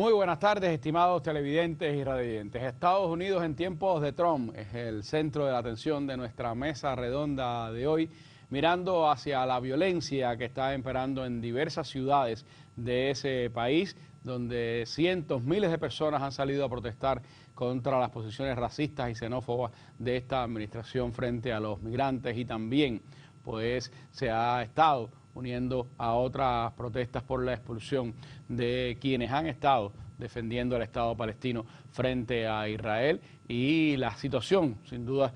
Muy buenas tardes, estimados televidentes y radiovidentes. Estados Unidos en tiempos de Trump es el centro de la atención de nuestra mesa redonda de hoy, mirando hacia la violencia que está imperando en diversas ciudades de ese país, donde cientos, miles de personas han salido a protestar contra las posiciones racistas y xenófobas de esta administración frente a los migrantes, y también pues se ha estado uniendo a otras protestas por la expulsión de quienes han estado defendiendo el Estado palestino frente a Israel y la situación, sin duda,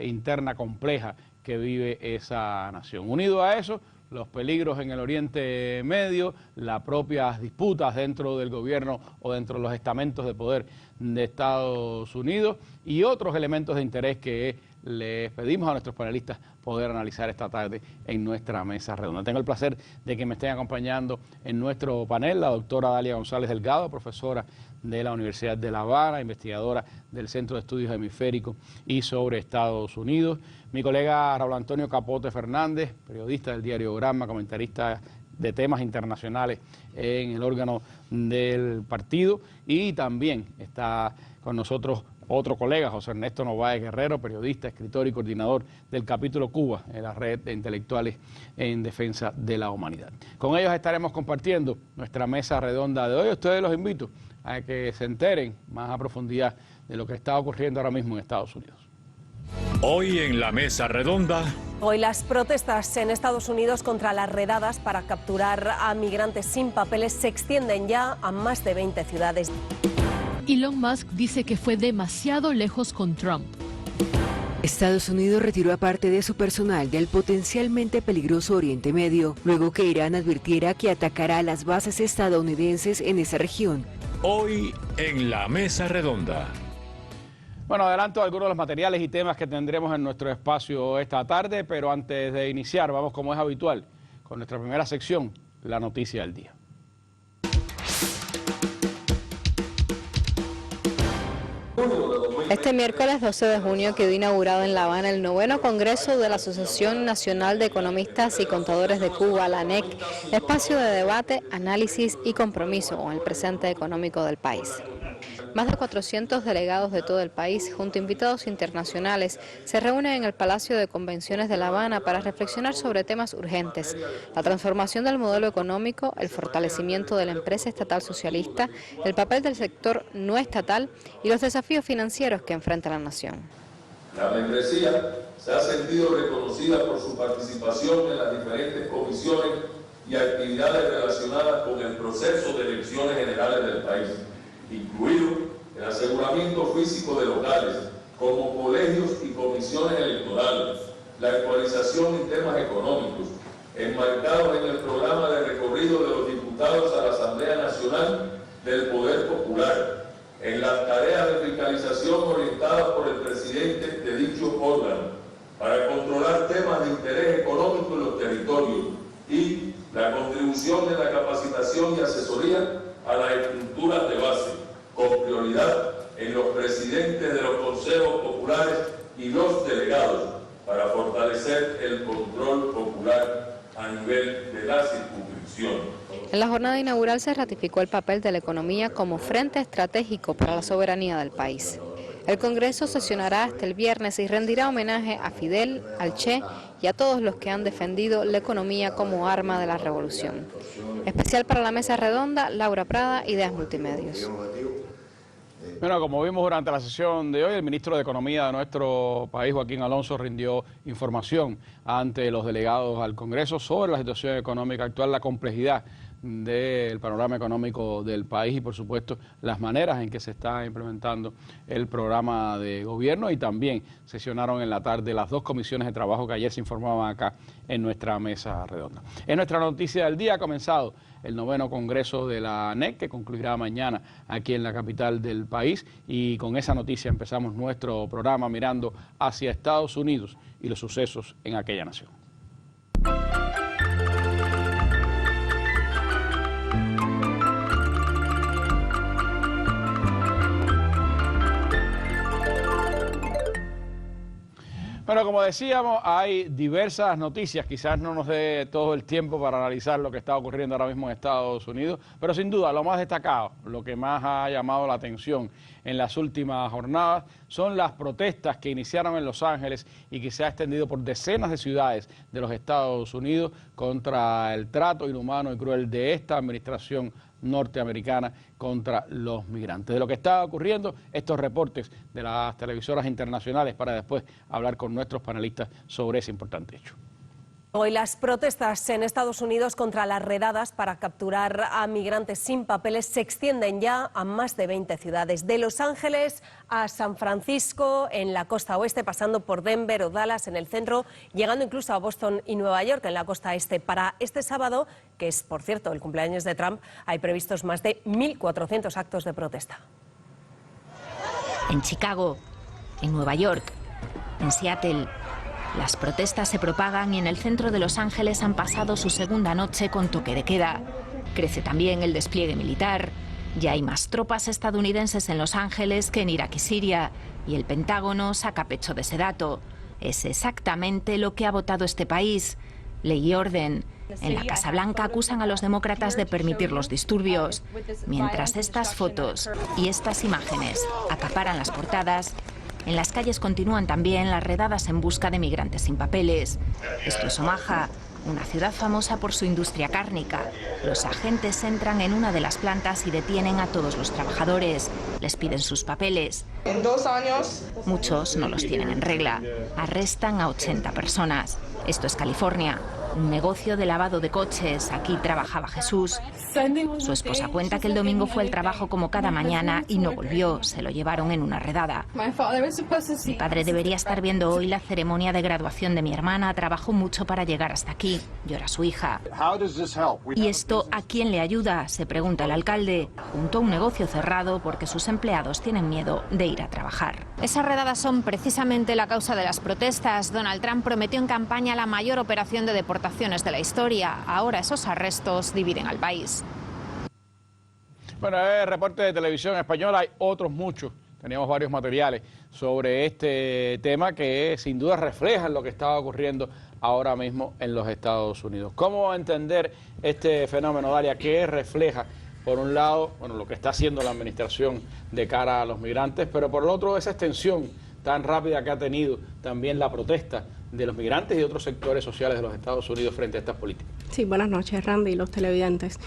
interna compleja que vive esa nación. Unido a eso, los peligros en el Oriente Medio, las propias disputas dentro del gobierno o dentro de los estamentos de poder de Estados Unidos y otros elementos de interés que les pedimos a nuestros panelistas poder analizar esta tarde en nuestra mesa redonda. Tengo el placer de que me estén acompañando en nuestro panel la doctora Dalia González Delgado, profesora de la Universidad de La Habana, investigadora del Centro de Estudios Hemisféricos y sobre Estados Unidos. Mi colega Raúl Antonio Capote Fernández, periodista del diario Granma, comentarista de temas internacionales en el órgano del partido. Y también está con nosotros otro colega, José Ernesto Novaes Guerrero, periodista, escritor y coordinador del capítulo Cuba en la red de intelectuales en defensa de la humanidad. Con ellos estaremos compartiendo nuestra mesa redonda de hoy. Ustedes los invito a que se enteren más a profundidad de lo que está ocurriendo ahora mismo en Estados Unidos. Hoy en la mesa redonda. Hoy las protestas en Estados Unidos contra las redadas para capturar a migrantes sin papeles se extienden ya a más de 20 ciudades. Elon Musk dice que fue demasiado lejos con Trump. Estados Unidos retiró a parte de su personal del potencialmente peligroso Oriente Medio, luego que Irán advirtiera que atacará a las bases estadounidenses en esa región. Hoy en la mesa redonda. Bueno, adelanto algunos de los materiales y temas que tendremos en nuestro espacio esta tarde, pero antes de iniciar, vamos como es habitual, con nuestra primera sección, la noticia del día. Este miércoles 12 de junio quedó inaugurado en La Habana el 9º Congreso de la Asociación Nacional de Economistas y Contadores de Cuba, la ANEC, espacio de debate, análisis y compromiso con el presente económico del país. Más de 400 delegados de todo el país, junto a invitados internacionales, se reúnen en el Palacio de Convenciones de La Habana para reflexionar sobre temas urgentes: la transformación del modelo económico, el fortalecimiento de la empresa estatal socialista, el papel del sector no estatal y los desafíos financieros que enfrenta la nación. La membresía se ha sentido reconocida por su participación en las diferentes comisiones y actividades relacionadas con el proceso de elecciones generales del país, incluido el aseguramiento físico de locales, como colegios y comisiones electorales, la actualización en temas económicos, enmarcados en el programa de recorrido de los diputados a la Asamblea Nacional del Poder Popular, en las tareas de fiscalización orientadas por el presidente de dicho órgano, para controlar temas de interés económico en los territorios, y la contribución de la capacitación y asesoría a las estructuras de base, con prioridad en los presidentes de los consejos populares y los delegados, para fortalecer el control popular a nivel de la circunscripción. En la jornada inaugural se ratificó el papel de la economía como frente estratégico para la soberanía del país. El Congreso sesionará hasta el viernes y rendirá homenaje a Fidel, al Che y a todos los que han defendido la economía como arma de la revolución. Especial para la mesa redonda, Laura Prada, Ideas Multimedios. Bueno, como vimos durante la sesión de hoy, el ministro de Economía de nuestro país, Joaquín Alonso, rindió información ante los delegados al Congreso sobre la situación económica actual, la complejidad del panorama económico del país y, por supuesto, las maneras en que se está implementando el programa de gobierno, y también sesionaron en la tarde las dos comisiones de trabajo que ayer se informaban acá en nuestra mesa redonda. En nuestra noticia del día ha comenzado el 9º Congreso de la ANEC, que concluirá mañana aquí en la capital del país, y con esa noticia empezamos nuestro programa mirando hacia Estados Unidos y los sucesos en aquella nación. Bueno, como decíamos, hay diversas noticias, quizás no nos dé todo el tiempo para analizar lo que está ocurriendo ahora mismo en Estados Unidos, pero sin duda lo más destacado, lo que más ha llamado la atención en las últimas jornadas son las protestas que iniciaron en Los Ángeles y que se ha extendido por decenas de ciudades de los Estados Unidos contra el trato inhumano y cruel de esta administración norteamericana contra los migrantes. De lo que está ocurriendo, estos reportes de las televisoras internacionales para después hablar con nuestros panelistas sobre ese importante hecho. Hoy las protestas en Estados Unidos contra las redadas para capturar a migrantes sin papeles se extienden ya a más de 20 ciudades, de Los Ángeles a San Francisco, en la costa oeste, pasando por Denver o Dallas en el centro, llegando incluso a Boston y Nueva York en la costa este. Para este sábado, que es, por cierto, el cumpleaños de Trump, hay previstos más de 1.400 actos de protesta. En Chicago, en Nueva York, en Seattle, las protestas se propagan y en el centro de Los Ángeles han pasado su segunda noche con toque de queda. Crece también el despliegue militar. Ya hay más tropas estadounidenses en Los Ángeles que en Irak y Siria, y el Pentágono saca pecho de ese dato. Es exactamente lo que ha votado este país. Ley y orden. En la Casa Blanca acusan a los demócratas de permitir los disturbios. Mientras estas fotos y estas imágenes acaparan las portadas, en las calles continúan también las redadas en busca de migrantes sin papeles. Esto es Omaha, una ciudad famosa por su industria cárnica. Los agentes entran en una de las plantas y detienen a todos los trabajadores. Les piden sus papeles. En 2 años. Muchos no los tienen en regla. Arrestan a 80 personas. Esto es California, un negocio de lavado de coches. Aquí trabajaba Jesús. Su esposa cuenta que el domingo fue al trabajo como cada mañana y no volvió. Se lo llevaron en una redada. Mi padre debería estar viendo hoy la ceremonia de graduación de mi hermana. Trabajó mucho para llegar hasta aquí. Llora su hija. ¿Y esto a quién le ayuda?, se pregunta el alcalde, junto a un negocio cerrado porque sus empleados tienen miedo de ir a trabajar. Esas redadas son precisamente la causa de las protestas. Donald Trump prometió en campaña la mayor operación de deportaciones de la historia. Ahora esos arrestos dividen al país. Bueno, el reporte de Televisión Española, hay otros muchos. Teníamos varios materiales sobre este tema que sin duda reflejan lo que está ocurriendo ahora mismo en los Estados Unidos. ¿Cómo entender este fenómeno, Dalia? ¿Qué refleja, por un lado, bueno, lo que está haciendo la administración de cara a los migrantes, pero por el otro, esa extensión tan rápida que ha tenido también la protesta de los migrantes y de otros sectores sociales de los Estados Unidos frente a estas políticas? Sí, buenas noches, Randy y los televidentes.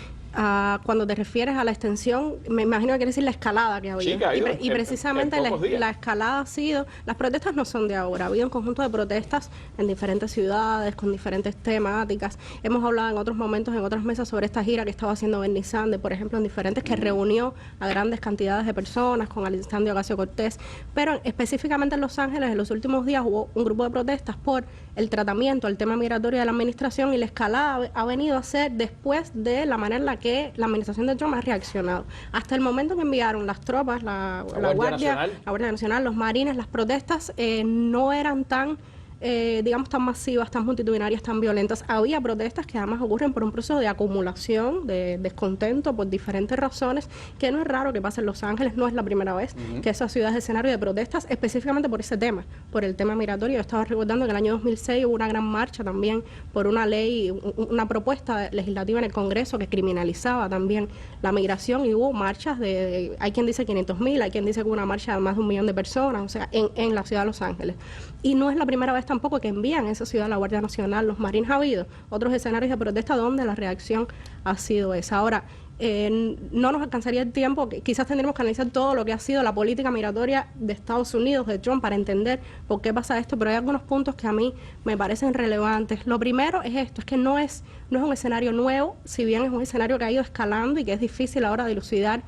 Cuando te refieres a la extensión, me imagino que quiere decir la escalada que ha habido. Sí, que ha habido y precisamente la escalada ha sido, las protestas no son de ahora, ha habido un conjunto de protestas en diferentes ciudades, con diferentes temáticas. Hemos hablado en otros momentos, en otras mesas, sobre esta gira que estaba haciendo Bernie Sanders, por ejemplo, en diferentes, que reunió a grandes cantidades de personas con Alexandria Ocasio-Cortez, pero específicamente en Los Ángeles, en los últimos días hubo un grupo de protestas por el tratamiento al tema migratorio de la administración, y la escalada ha venido a ser después de la manera en la que la administración de Trump ha reaccionado. Hasta el momento que enviaron las tropas, la Guardia Nacional, los Marines, las protestas no eran tan digamos, tan masivas, tan multitudinarias, tan violentas. Había protestas que además ocurren por un proceso de acumulación, de descontento por diferentes razones, que no es raro que pase en Los Ángeles. No es la primera vez que esa ciudad es escenario de protestas, específicamente por ese tema, por el tema migratorio. Yo estaba recordando que en el año 2006 hubo una gran marcha también por una ley, una propuesta legislativa en el Congreso que criminalizaba también la migración, y hubo marchas hay quien dice 500.000, hay quien dice que hubo una marcha de más de 1 millón de personas, o sea, en la ciudad de Los Ángeles. Y no es la primera vez tampoco que envían a esa ciudad la Guardia Nacional, los Marines. Ha habido otros escenarios de protesta donde la reacción ha sido esa. Ahora, no nos alcanzaría el tiempo, quizás tendremos que analizar todo lo que ha sido la política migratoria de Estados Unidos, de Trump, para entender por qué pasa esto, pero hay algunos puntos que a mí me parecen relevantes. Lo primero es esto, es que no es un escenario nuevo, si bien es un escenario que ha ido escalando y que es difícil ahora dilucidar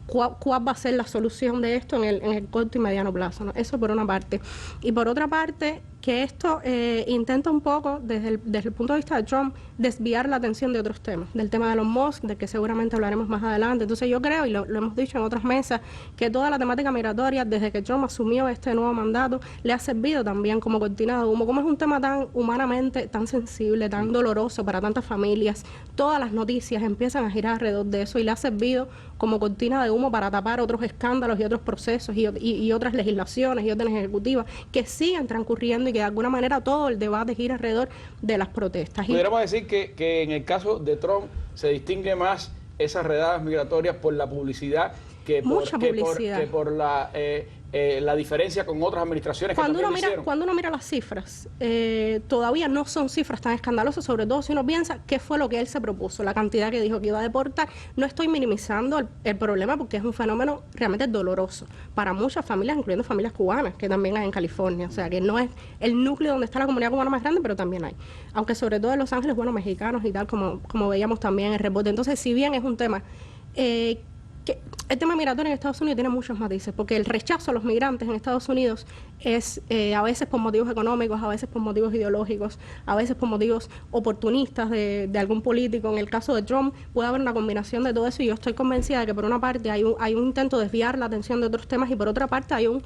cuál va a ser la solución de esto en el corto y mediano plazo, ¿no? Eso por una parte. Y por otra parte, que esto intenta un poco, desde el punto de vista de Trump, desviar la atención de otros temas, del tema de Elon Musk, de que seguramente hablaremos más adelante. Entonces yo creo, y lo hemos dicho en otras mesas, que toda la temática migratoria, desde que Trump asumió este nuevo mandato, le ha servido también como cortina de humo. Como es un tema tan humanamente, tan sensible, tan doloroso para tantas familias, todas las noticias empiezan a girar alrededor de eso y le ha servido como cortina de humo para tapar otros escándalos y otros procesos y otras legislaciones y órdenes ejecutivas que siguen transcurriendo y que de alguna manera todo el debate gira alrededor de las protestas. Pudiéramos decir que en el caso de Trump se distingue más esas redadas migratorias por la publicidad que por la diferencia con otras administraciones cuando que uno mira las cifras, todavía no son cifras tan escandalosas, sobre todo si uno piensa qué fue lo que él se propuso, la cantidad que dijo que iba a deportar. No estoy minimizando el problema porque es un fenómeno realmente doloroso para muchas familias, incluyendo familias cubanas, que también hay en California. O sea, que no es el núcleo donde está la comunidad cubana más grande, pero también hay. Aunque sobre todo en Los Ángeles, bueno, mexicanos y tal, como veíamos también en el reporte. Entonces, si bien es un tema el tema migratorio en Estados Unidos tiene muchos matices, porque el rechazo a los migrantes en Estados Unidos es a veces por motivos económicos, a veces por motivos ideológicos, a veces por motivos oportunistas de algún político. En el caso de Trump puede haber una combinación de todo eso y yo estoy convencida de que por una parte hay un intento de desviar la atención de otros temas y por otra parte hay un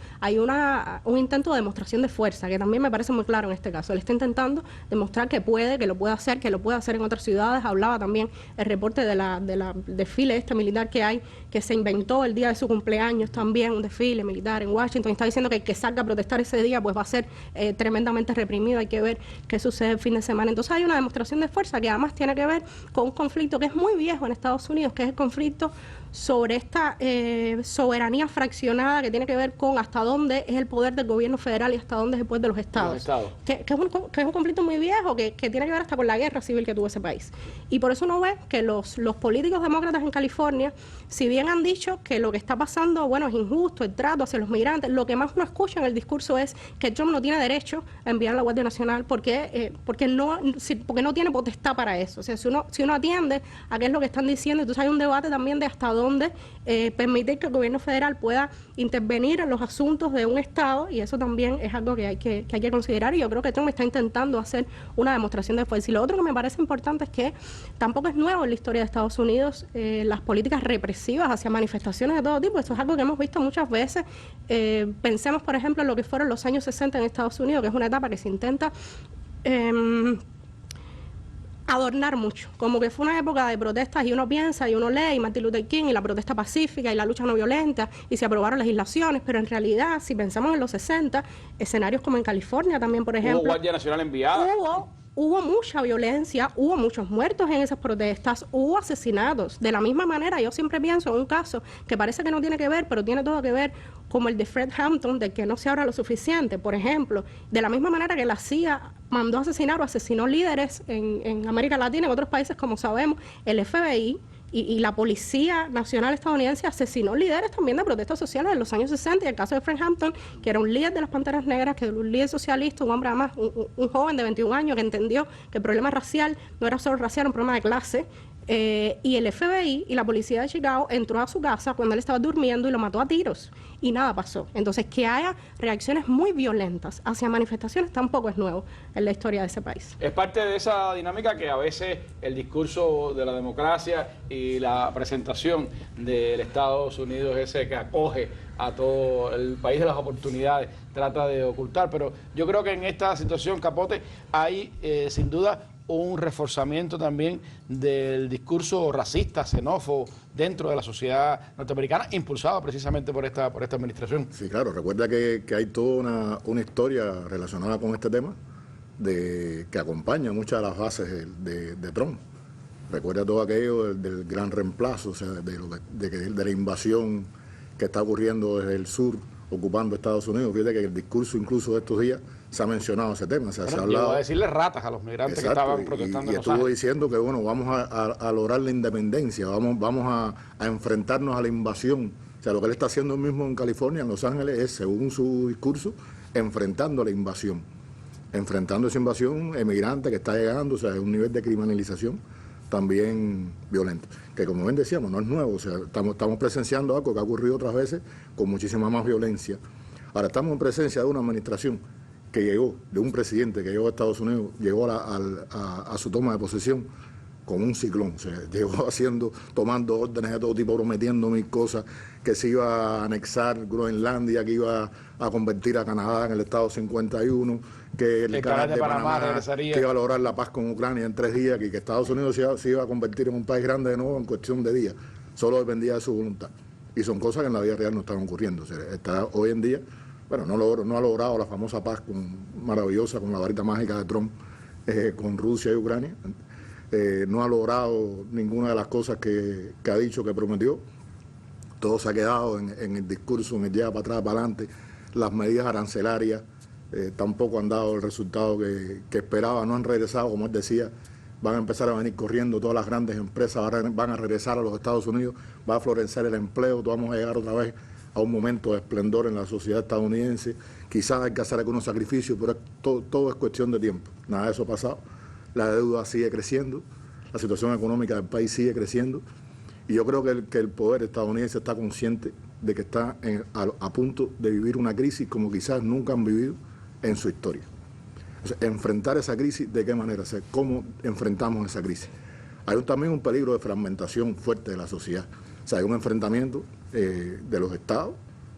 intento de demostración de fuerza, que también me parece muy claro en este caso. Él está intentando demostrar que puede, que lo puede hacer, que lo puede hacer en otras ciudades. Hablaba también el reporte de la desfile militar que hay, que se inventó el día de su cumpleaños también, un desfile militar en Washington, y está diciendo que el que salga a protestar ese día pues va a ser tremendamente reprimido. Hay que ver qué sucede el fin de semana. Entonces hay una demostración de fuerza que además tiene que ver con un conflicto que es muy viejo en Estados Unidos, que es el conflicto sobre esta soberanía fraccionada que tiene que ver con hasta dónde es el poder del gobierno federal y hasta dónde es el poder de los estados. Que es un conflicto muy viejo que tiene que ver hasta con la guerra civil que tuvo ese país. Y por eso uno ve que los políticos demócratas en California, si bien han dicho que lo que está pasando, bueno, es injusto, el trato hacia los migrantes, lo que más uno escucha en el discurso es que Trump no tiene derecho a enviar a la Guardia Nacional porque no tiene potestad para eso. O sea, si uno atiende a qué es lo que están diciendo, entonces hay un debate también de hasta dónde permitir que el gobierno federal pueda intervenir en los asuntos de un estado, y eso también es algo que hay que considerar, y yo creo que Trump está intentando hacer una demostración de fuerza. Y lo otro que me parece importante es que tampoco es nuevo en la historia de Estados Unidos las políticas represivas hacia manifestaciones de todo tipo. Esto es algo que hemos visto muchas veces. Pensemos, por ejemplo, en lo que fueron los años 60 en Estados Unidos, que es una etapa que se intenta adornar mucho, como que fue una época de protestas, y uno piensa y uno lee y Martin Luther King y la protesta pacífica y la lucha no violenta y se aprobaron legislaciones, pero en realidad, si pensamos en los 60, escenarios como en California también, por ejemplo, hubo Guardia Nacional enviada, hubo mucha violencia, hubo muchos muertos en esas protestas, hubo asesinatos. De la misma manera, yo siempre pienso en un caso que parece que no tiene que ver, pero tiene todo que ver, como el de Fred Hampton, del que no se habla lo suficiente, por ejemplo. De la misma manera que la CIA mandó a asesinar o asesinó líderes en América Latina, en otros países, como sabemos, el FBI y la Policía Nacional estadounidense asesinó líderes también de protestas sociales en los años 60, y el caso de Fred Hampton, que era un líder de las Panteras Negras, que era un líder socialista, un hombre además, un joven de 21 años que entendió que el problema racial no era solo racial, era un problema de clase. Y el FBI y la policía de Chicago entró a su casa cuando él estaba durmiendo y lo mató a tiros, y nada pasó. Entonces, que haya reacciones muy violentas hacia manifestaciones tampoco es nuevo en la historia de ese país. Es parte de esa dinámica que a veces el discurso de la democracia y la presentación del Estados Unidos, ese que acoge a todo el país de las oportunidades, trata de ocultar. Pero yo creo que en esta situación, Capote, hay sin duda un reforzamiento también del discurso racista, xenófobo dentro de la sociedad norteamericana, impulsado precisamente por esta administración. Sí, claro, recuerda que hay toda una historia relacionada con este tema que acompaña muchas de las bases de Trump. Recuerda todo aquello del gran reemplazo, o sea, de la invasión que está ocurriendo desde el sur, ocupando Estados Unidos. Fíjate que el discurso incluso de estos días se ha mencionado ese tema. O sea, se ha hablado a decirle ratas a los migrantes. Exacto, que estaban protestando. Y estuvo diciendo que bueno, vamos a lograr la independencia, vamos a enfrentarnos a la invasión. O sea, lo que él está haciendo mismo en California, en Los Ángeles, es, según su discurso, enfrentando la invasión. Enfrentando esa invasión emigrante que está llegando, o sea, es un nivel de criminalización también violento. Que como bien decíamos, no es nuevo, o sea, estamos presenciando algo que ha ocurrido otras veces con muchísima más violencia. Ahora estamos en presencia de una administración que llegó, de un presidente que llegó a Estados Unidos, llegó a su toma de posesión como un ciclón. O sea, llegó tomando órdenes de todo tipo, prometiendo mil cosas, que se iba a anexar Groenlandia, que iba a convertir a Canadá en el Estado 51, que el canal de Panamá regresaría, que iba a lograr la paz con Ucrania en 3 días, y que Estados Unidos se iba a convertir en un país grande de nuevo en cuestión de días. Solo dependía de su voluntad. Y son cosas que en la vida real no están ocurriendo. O sea, está hoy en día, bueno, no ha logrado la famosa paz maravillosa con la varita mágica de Trump con Rusia y Ucrania. No ha logrado ninguna de las cosas que ha dicho, que prometió. Todo se ha quedado en el discurso, en el lleva para atrás, para adelante. Las medidas arancelarias tampoco han dado el resultado que esperaba, no han regresado, como él decía. Van a empezar a venir corriendo todas las grandes empresas, van a regresar a los Estados Unidos, va a florecer el empleo, vamos a llegar otra vez a un momento de esplendor en la sociedad estadounidense. Quizás hay que hacer algunos sacrificios, pero todo es cuestión de tiempo. Nada de eso ha pasado. La deuda sigue creciendo, la situación económica del país sigue creciendo, y yo creo que el poder estadounidense está consciente de que está a punto de vivir una crisis como quizás nunca han vivido en su historia. O sea, enfrentar esa crisis, ¿de qué manera? O sea, ¿cómo enfrentamos esa crisis? Hay también un peligro de fragmentación fuerte de la sociedad. O sea, hay un enfrentamiento de los estados,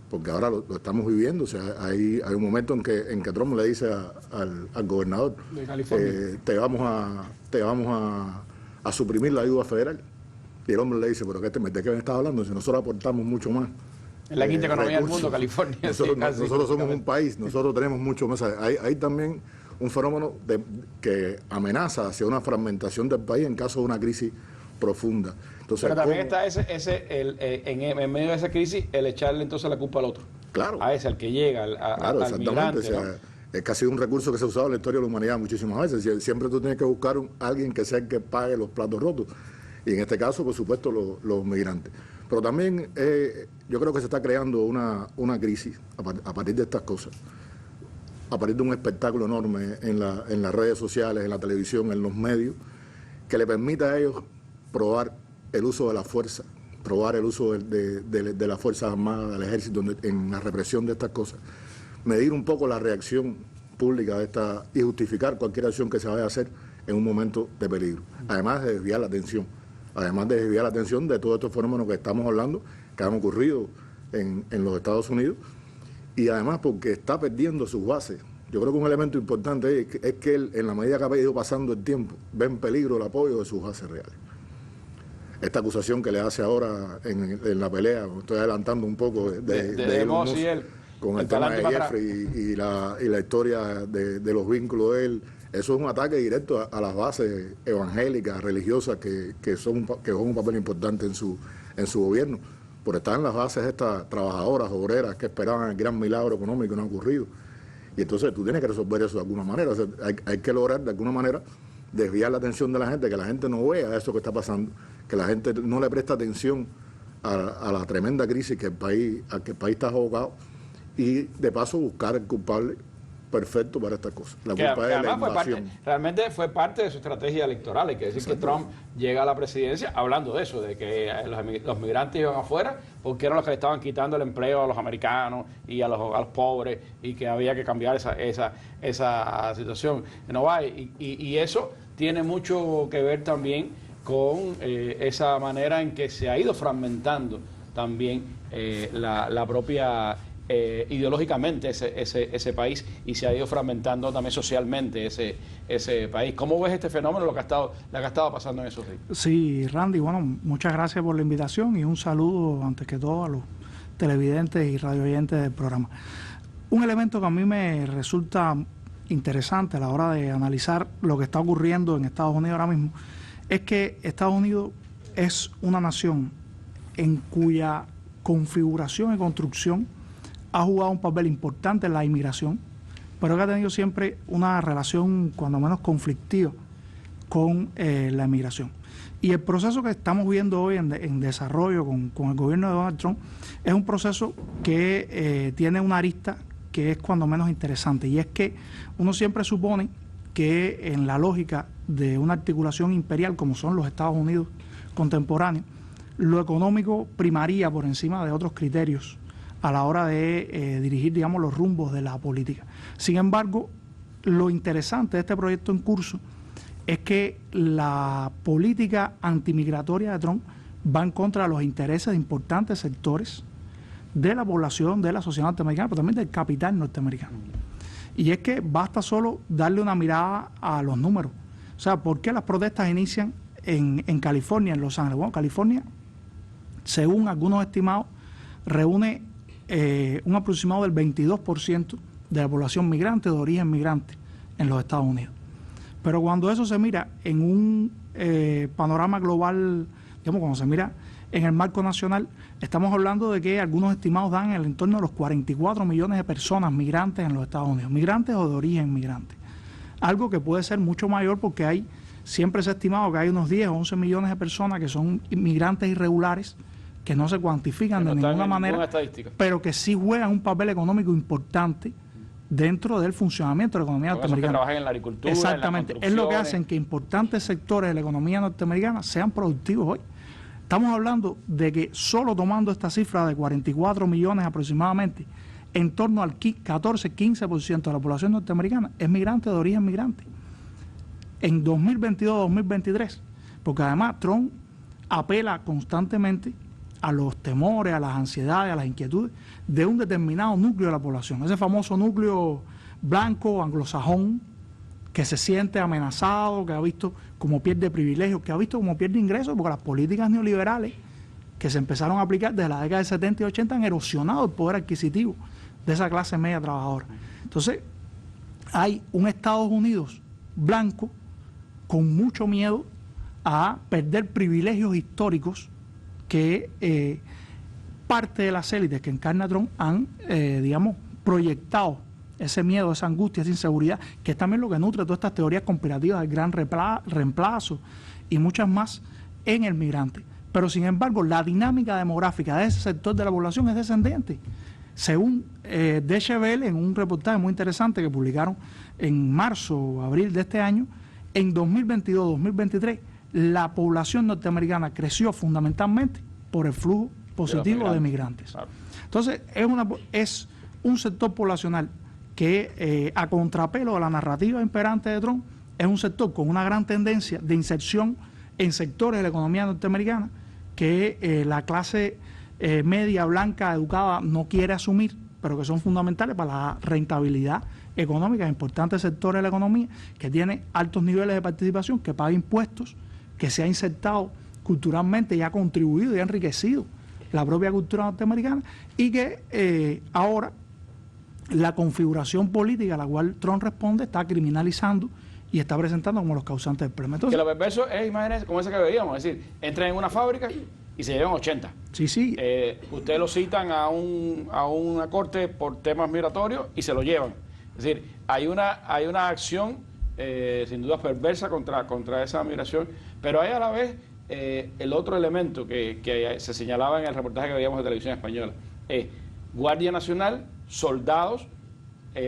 porque ahora lo estamos viviendo. O sea, hay un momento en que Trump le dice al gobernador de California, te vamos a suprimir la ayuda federal. Y el hombre le dice, ¿pero de qué me estás hablando? Si nosotros aportamos mucho más. En la quinta economía del mundo, California. Nosotros somos un país, nosotros tenemos mucho más. Hay también un fenómeno que amenaza hacia una fragmentación del país en caso de una crisis profunda. Entonces, pero también está en medio de esa crisis el echarle entonces la culpa al otro. Claro. A ese, al que llega, al migrante. O sea, es que ha sido un recurso que se ha usado en la historia de la humanidad muchísimas veces. Siempre tú tienes que buscar alguien que sea el que pague los platos rotos. Y en este caso, por supuesto, los migrantes. Pero también yo creo que se está creando una crisis a partir de estas cosas, a partir de un espectáculo enorme en las redes sociales, en la televisión, en los medios, que le permita a ellos probar el uso de la fuerza, probar el uso de las Fuerzas Armadas, del Ejército, en la represión de estas cosas, medir un poco la reacción pública de esta y justificar cualquier acción que se vaya a hacer en un momento de peligro, además de desviar la atención. Además de desviar la atención de todos estos fenómenos que estamos hablando, que han ocurrido en los Estados Unidos, y además porque está perdiendo sus bases. Yo creo que un elemento importante es que él, en la medida que ha ido pasando el tiempo, ve en peligro el apoyo de sus bases reales. Esta acusación que le hace ahora en la pelea, estoy adelantando un poco de Elon Musk, con el tema de Jeffrey y la historia de los vínculos de él. Eso es un ataque directo a las bases evangélicas, religiosas, que juegan un papel importante en su gobierno, por estar en las bases de estas trabajadoras, obreras, que esperaban el gran milagro económico que no ha ocurrido. Y entonces tú tienes que resolver eso de alguna manera. O sea, hay que lograr de alguna manera desviar la atención de la gente, que la gente no vea eso que está pasando, que la gente no le presta atención a la tremenda crisis que el país está abocado, y de paso buscar el culpable perfecto para estas cosas. La culpa es la invasión. Realmente fue parte de su estrategia electoral. Hay que decir que Trump llega a la presidencia hablando de eso, de que los migrantes iban afuera porque eran los que le estaban quitando el empleo a los americanos y a los pobres, y que había que cambiar esa situación. Y eso tiene mucho que ver también con esa manera en que se ha ido fragmentando también la propia ideológicamente ese país, y se ha ido fragmentando también socialmente ese país. ¿Cómo ves este fenómeno, lo que ha estado pasando en esos días? Sí, Randy, bueno, muchas gracias por la invitación y un saludo antes que todo a los televidentes y radioyentes del programa. Un elemento que a mí me resulta interesante a la hora de analizar lo que está ocurriendo en Estados Unidos ahora mismo es que Estados Unidos es una nación en cuya configuración y construcción ha jugado un papel importante en la inmigración, pero que ha tenido siempre una relación cuando menos conflictiva con la inmigración. Y el proceso que estamos viendo hoy en desarrollo con el gobierno de Donald Trump es un proceso que tiene una arista que es cuando menos interesante, y es que uno siempre supone que en la lógica de una articulación imperial como son los Estados Unidos contemporáneos, lo económico primaría por encima de otros criterios a la hora de dirigir, digamos, los rumbos de la política. Sin embargo, lo interesante de este proyecto en curso es que la política antimigratoria de Trump va en contra de los intereses de importantes sectores de la población, de la sociedad norteamericana, pero también del capital norteamericano. Y es que basta solo darle una mirada a los números. O sea, ¿por qué las protestas inician en California, en Los Ángeles? Bueno, California, según algunos estimados, reúne un aproximado del 22% de la población migrante, de origen migrante, en los Estados Unidos. Pero cuando eso se mira en un panorama global, digamos, cuando se mira en el marco nacional, estamos hablando de que algunos estimados dan en el entorno de los 44 millones de personas migrantes en los Estados Unidos, migrantes o de origen migrante. Algo que puede ser mucho mayor porque siempre se ha estimado que hay unos 10 o 11 millones de personas que son inmigrantes irregulares, que no se cuantifican de ninguna manera, pero que sí juegan un papel económico importante dentro del funcionamiento de la economía norteamericana. Que trabajan en la agricultura, exactamente, en la es lo que hacen que importantes sectores de la economía norteamericana sean productivos hoy. Estamos hablando de que solo tomando esta cifra de 44 millones aproximadamente, en torno al 14-15% de la población norteamericana es migrante de origen migrante. En 2022-2023, porque además Trump apela constantemente a los temores, a las ansiedades, a las inquietudes de un determinado núcleo de la población, ese famoso núcleo blanco, anglosajón, que se siente amenazado, que ha visto como pierde privilegios, que ha visto como pierde ingresos, porque las políticas neoliberales que se empezaron a aplicar desde la década de 70 y 80 han erosionado el poder adquisitivo de esa clase media trabajadora. Entonces, hay un Estados Unidos blanco con mucho miedo a perder privilegios históricos que parte de las élites que encarna Trump han, digamos, proyectado ese miedo, esa angustia, esa inseguridad, que es también lo que nutre todas estas teorías conspirativas del gran reemplazo y muchas más en el migrante. Pero sin embargo, la dinámica demográfica de ese sector de la población es descendente. Según Deutsche Welle, en un reportaje muy interesante que publicaron en marzo o abril de este año, en 2022-2023, la población norteamericana creció fundamentalmente por el flujo positivo de migrantes. Claro. Entonces, es un sector poblacional que, a contrapelo de la narrativa imperante de Trump, es un sector con una gran tendencia de inserción en sectores de la economía norteamericana que la clase media, blanca, educada, no quiere asumir, pero que son fundamentales para la rentabilidad económica de importantes sectores de la economía, que tiene altos niveles de participación, que paga impuestos, que se ha insertado culturalmente y ha contribuido y ha enriquecido la propia cultura norteamericana, y que ahora la configuración política a la cual Trump responde está criminalizando y está presentando como los causantes del problema. Entonces, que lo perverso es, imagínense, como ese que veíamos, es decir, entran en una fábrica y se llevan 80. Sí, sí. Ustedes lo citan a una corte por temas migratorios y se lo llevan. Es decir, hay una acción sin duda perversa contra esa migración, pero hay a la vez el otro elemento que se señalaba en el reportaje que veíamos de Televisión Española, es Guardia Nacional, soldados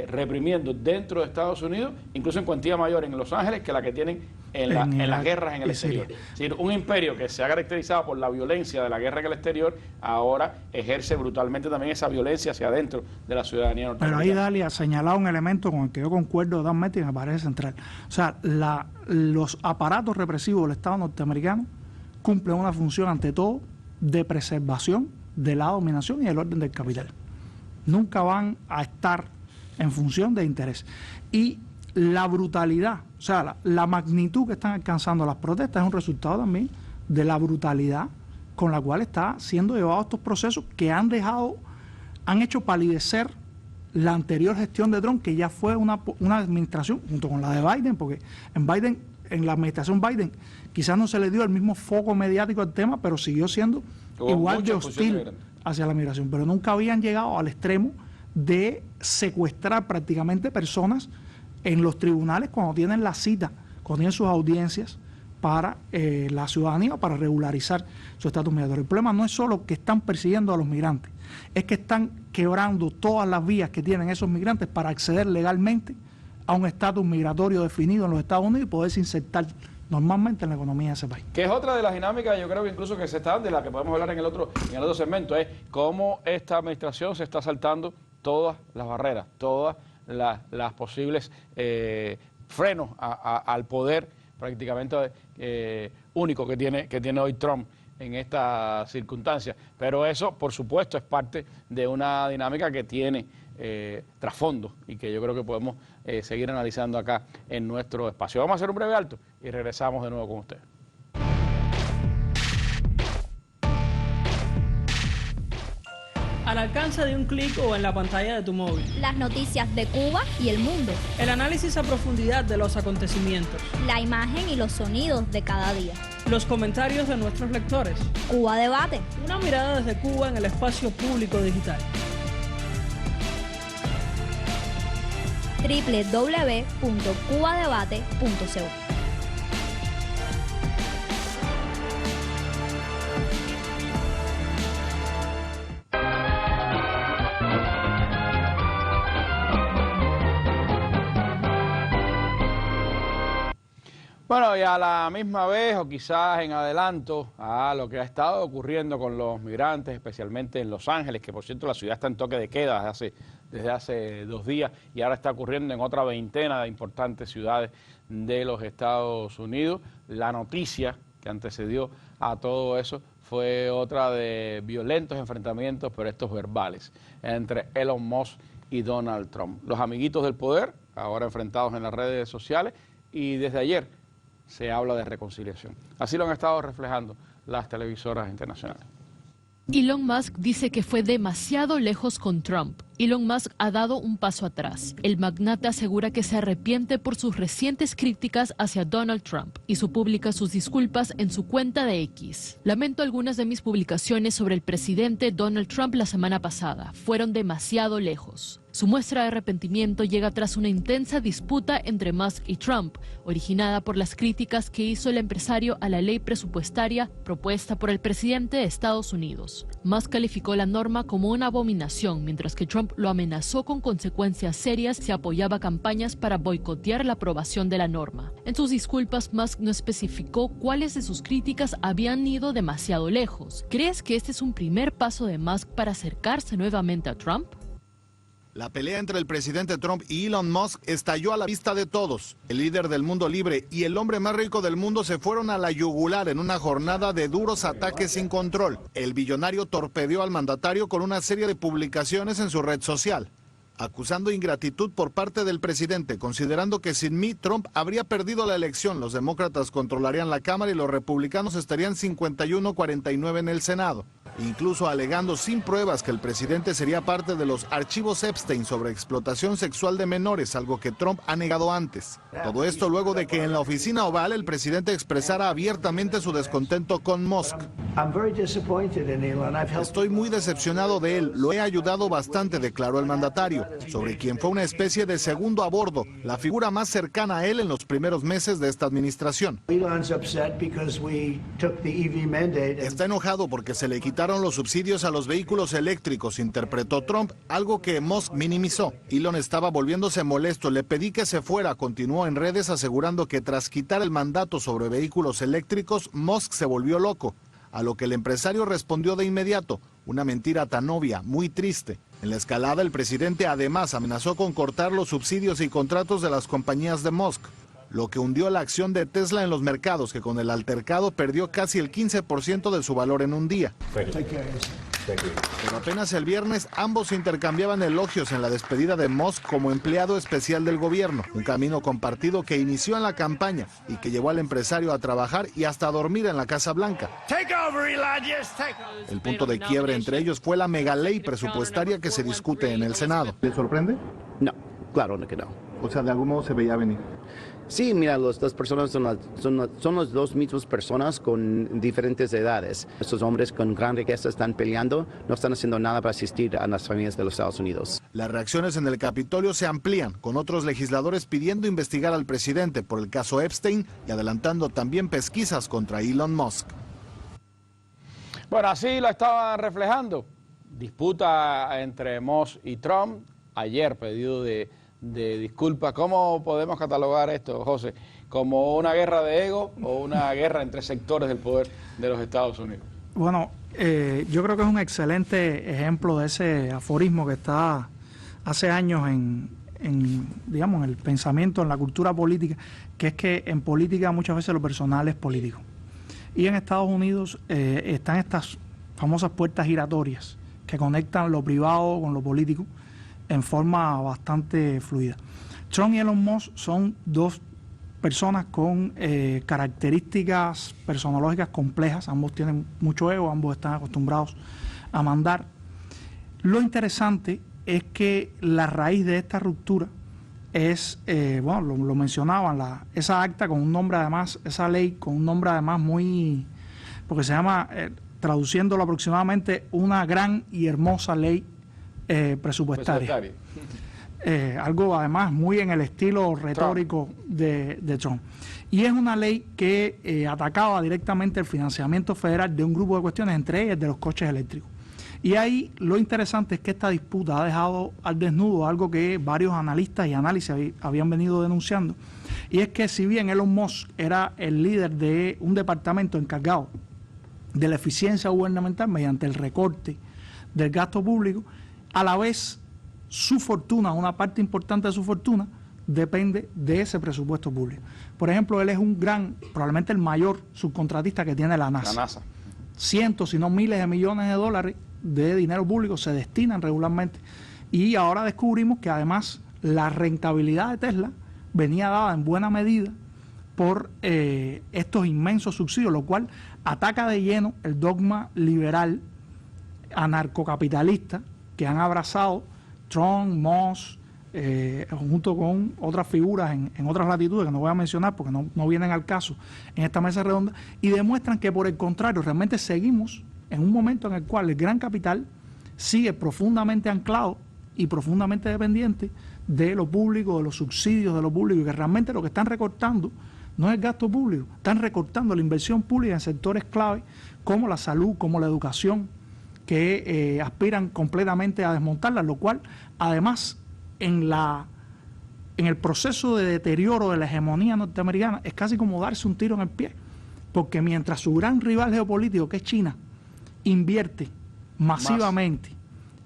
reprimiendo dentro de Estados Unidos, incluso en cuantía mayor en Los Ángeles que la que tienen en las guerras en el exterior. Es decir, un imperio que se ha caracterizado por la violencia de la guerra en el exterior, ahora ejerce brutalmente también esa violencia hacia adentro de la ciudadanía norteamericana. Pero ahí Dalia ha señalado un elemento con el que yo concuerdo totalmente y me parece central. O sea, los aparatos represivos del Estado norteamericano cumplen una función ante todo de preservación de la dominación y del orden del capital. Nunca van a estar en función de interés. Y la brutalidad, o sea, la magnitud que están alcanzando las protestas es un resultado también de la brutalidad con la cual está siendo llevados estos procesos que han hecho palidecer la anterior gestión de Trump, que ya fue una administración junto con la de Biden, porque en la administración Biden quizás no se le dio el mismo foco mediático al tema, pero siguió siendo igual de hostil hacia la migración, pero nunca habían llegado al extremo de secuestrar prácticamente personas en los tribunales cuando tienen la cita, cuando tienen sus audiencias para la ciudadanía, para regularizar su estatus migratorio. El problema no es solo que están persiguiendo a los migrantes, es que están quebrando todas las vías que tienen esos migrantes para acceder legalmente a un estatus migratorio definido en los Estados Unidos y poderse insertar normalmente en la economía de ese país. Que es otra de las dinámicas, yo creo que incluso que se está dando, de la que podemos hablar en el otro segmento, es cómo esta administración se está saltando todas las barreras, todas las posibles frenos al poder prácticamente único que tiene hoy Trump en estas circunstancias. Pero eso, por supuesto, es parte de una dinámica que tiene trasfondo y que yo creo que podemos seguir analizando acá en nuestro espacio. Vamos a hacer un breve alto y regresamos de nuevo con ustedes. Al alcance de un clic o en la pantalla de tu móvil. Las noticias de Cuba y el mundo. El análisis a profundidad de los acontecimientos. La imagen y los sonidos de cada día. Los comentarios de nuestros lectores. Cuba Debate. Una mirada desde Cuba en el espacio público digital. www.cubadebate.co. Bueno, y a la misma vez, o quizás en adelanto a lo que ha estado ocurriendo con los migrantes, especialmente en Los Ángeles, que por cierto la ciudad está en toque de queda desde hace 2 días y ahora está ocurriendo en otra veintena de importantes ciudades de los Estados Unidos. La noticia que antecedió a todo eso fue otra de violentos enfrentamientos, pero estos verbales, entre Elon Musk y Donald Trump. Los amiguitos del poder, ahora enfrentados en las redes sociales, y desde ayer se habla de reconciliación. Así lo han estado reflejando las televisoras internacionales. Elon Musk dice que fue demasiado lejos con Trump. Elon Musk ha dado un paso atrás. El magnate asegura que se arrepiente por sus recientes críticas hacia Donald Trump y publica sus disculpas en su cuenta de X. Lamento algunas de mis publicaciones sobre el presidente Donald Trump la semana pasada. Fueron demasiado lejos. Su muestra de arrepentimiento llega tras una intensa disputa entre Musk y Trump, originada por las críticas que hizo el empresario a la ley presupuestaria propuesta por el presidente de Estados Unidos. Musk calificó la norma como una abominación, mientras que Trump lo amenazó con consecuencias serias si apoyaba campañas para boicotear la aprobación de la norma. En sus disculpas, Musk no especificó cuáles de sus críticas habían ido demasiado lejos. ¿Crees que este es un primer paso de Musk para acercarse nuevamente a Trump? La pelea entre el presidente Trump y Elon Musk estalló a la vista de todos. El líder del mundo libre y el hombre más rico del mundo se fueron a la yugular en una jornada de duros ataques sin control. El billonario torpedeó al mandatario con una serie de publicaciones en su red social, acusando ingratitud por parte del presidente, considerando que sin mí Trump habría perdido la elección, los demócratas controlarían la Cámara y los republicanos estarían 51-49 en el Senado. Incluso alegando sin pruebas que el presidente sería parte de los archivos Epstein sobre explotación sexual de menores, algo que Trump ha negado antes. Todo esto luego de que en la oficina oval el presidente expresara abiertamente su descontento con Musk. Estoy muy decepcionado de él, lo he ayudado bastante, declaró el mandatario, sobre quien fue una especie de segundo a bordo, la figura más cercana a él en los primeros meses de esta administración. Está enojado porque se le quitaron los subsidios a los vehículos eléctricos, interpretó Trump, algo que Musk minimizó. Elon estaba volviéndose molesto, le pedí que se fuera, continuó en redes asegurando que tras quitar el mandato sobre vehículos eléctricos, Musk se volvió loco. A lo que el empresario respondió de inmediato, una mentira tan obvia, muy triste. En la escalada, el presidente además amenazó con cortar los subsidios y contratos de las compañías de Musk, lo que hundió la acción de Tesla en los mercados, que con el altercado perdió casi el 15% de su valor en un día. Pero apenas el viernes ambos intercambiaban elogios en la despedida de Musk como empleado especial del gobierno, un camino compartido que inició en la campaña y que llevó al empresario a trabajar y hasta a dormir en la Casa Blanca. El punto de quiebre entre ellos fue la megaley presupuestaria que se discute en el Senado. ¿Le sorprende? No, claro que no. O sea, de algún modo se veía venir. Sí, mira, las dos personas son las dos mismas personas con diferentes edades. Estos hombres con gran riqueza están peleando, no están haciendo nada para asistir a las familias de los Estados Unidos. Las reacciones en el Capitolio se amplían, con otros legisladores pidiendo investigar al presidente por el caso Epstein y adelantando también pesquisas contra Elon Musk. Bueno, así lo estaban reflejando. Disputa entre Musk y Trump. Ayer, pedido de de disculpas. ¿Cómo podemos catalogar esto, José? ¿Como una guerra de ego o una guerra entre sectores del poder de los Estados Unidos? Bueno, yo creo que es un excelente ejemplo de ese aforismo que está hace años digamos, en el pensamiento, en la cultura política, que es que en política muchas veces lo personal es político. Y en Estados Unidos están estas famosas puertas giratorias que conectan lo privado con lo político en forma bastante fluida. Trump y Elon Musk son dos personas con características personológicas complejas, ambos tienen mucho ego, ambos están acostumbrados a mandar. Lo interesante es que la raíz de esta ruptura es, bueno, lo mencionaban, esa acta con un nombre además, esa ley con un nombre además muy, porque se llama, traduciéndolo aproximadamente, una gran y hermosa ley presupuestaria. Algo además muy en el estilo retórico de Trump. Y es una ley que atacaba directamente el financiamiento federal de un grupo de cuestiones, entre ellas de los coches eléctricos. Y ahí lo interesante es que esta disputa ha dejado al desnudo algo que varios analistas y análisis habían venido denunciando, y es que si bien Elon Musk era el líder de un departamento encargado de la eficiencia gubernamental mediante el recorte del gasto público, a la vez su fortuna, una parte importante de su fortuna, depende de ese presupuesto público. Por ejemplo, él es un probablemente el mayor subcontratista que tiene la NASA. Cientos, si no miles de millones de dólares de dinero público se destinan regularmente. Y ahora descubrimos que además la rentabilidad de Tesla venía dada en buena medida por estos inmensos subsidios, lo cual ataca de lleno el dogma liberal anarcocapitalista que han abrazado Trump, Musk, junto con otras figuras en otras latitudes que no voy a mencionar porque no vienen al caso en esta mesa redonda, y demuestran que por el contrario realmente seguimos en un momento en el cual el gran capital sigue profundamente anclado y profundamente dependiente de lo público, de los subsidios de lo público, y que realmente lo que están recortando no es el gasto público, están recortando la inversión pública en sectores clave como la salud, como la educación, que aspiran completamente a desmontarla, lo cual además en el proceso de deterioro de la hegemonía norteamericana es casi como darse un tiro en el pie, porque mientras su gran rival geopolítico, que es China, invierte masivamente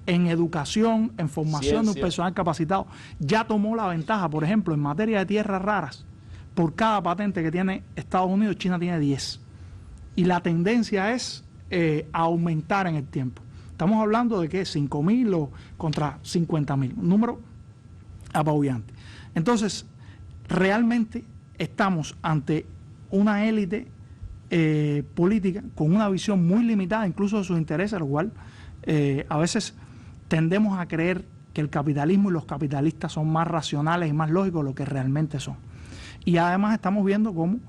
en educación, en formación de un personal capacitado, ya tomó la ventaja. Por ejemplo, en materia de tierras raras, por cada patente que tiene Estados Unidos, China tiene 10. Y la tendencia es aumentar en el tiempo. Estamos hablando de que 5.000 o contra 50.000, un número apabullante. Entonces, realmente estamos ante una élite política con una visión muy limitada incluso de sus intereses, lo cual a veces tendemos a creer que el capitalismo y los capitalistas son más racionales y más lógicos de lo que realmente son. Y además estamos viendo cómo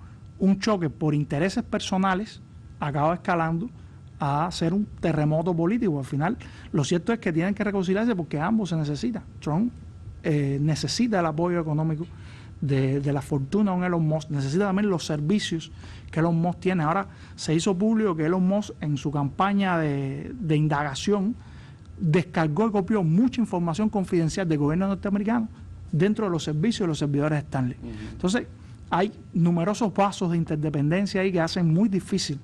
un choque por intereses personales acaba escalando a ser un terremoto político. Al final, lo cierto es que tienen que reconciliarse porque ambos se necesitan. Trump necesita el apoyo económico de la fortuna de Elon Musk, necesita también los servicios que Elon Musk tiene. Ahora se hizo público que Elon Musk en su campaña de indagación descargó y copió mucha información confidencial del gobierno norteamericano dentro de los servicios de los servidores Stanley. Entonces, hay numerosos pasos de interdependencia ahí que hacen muy difícil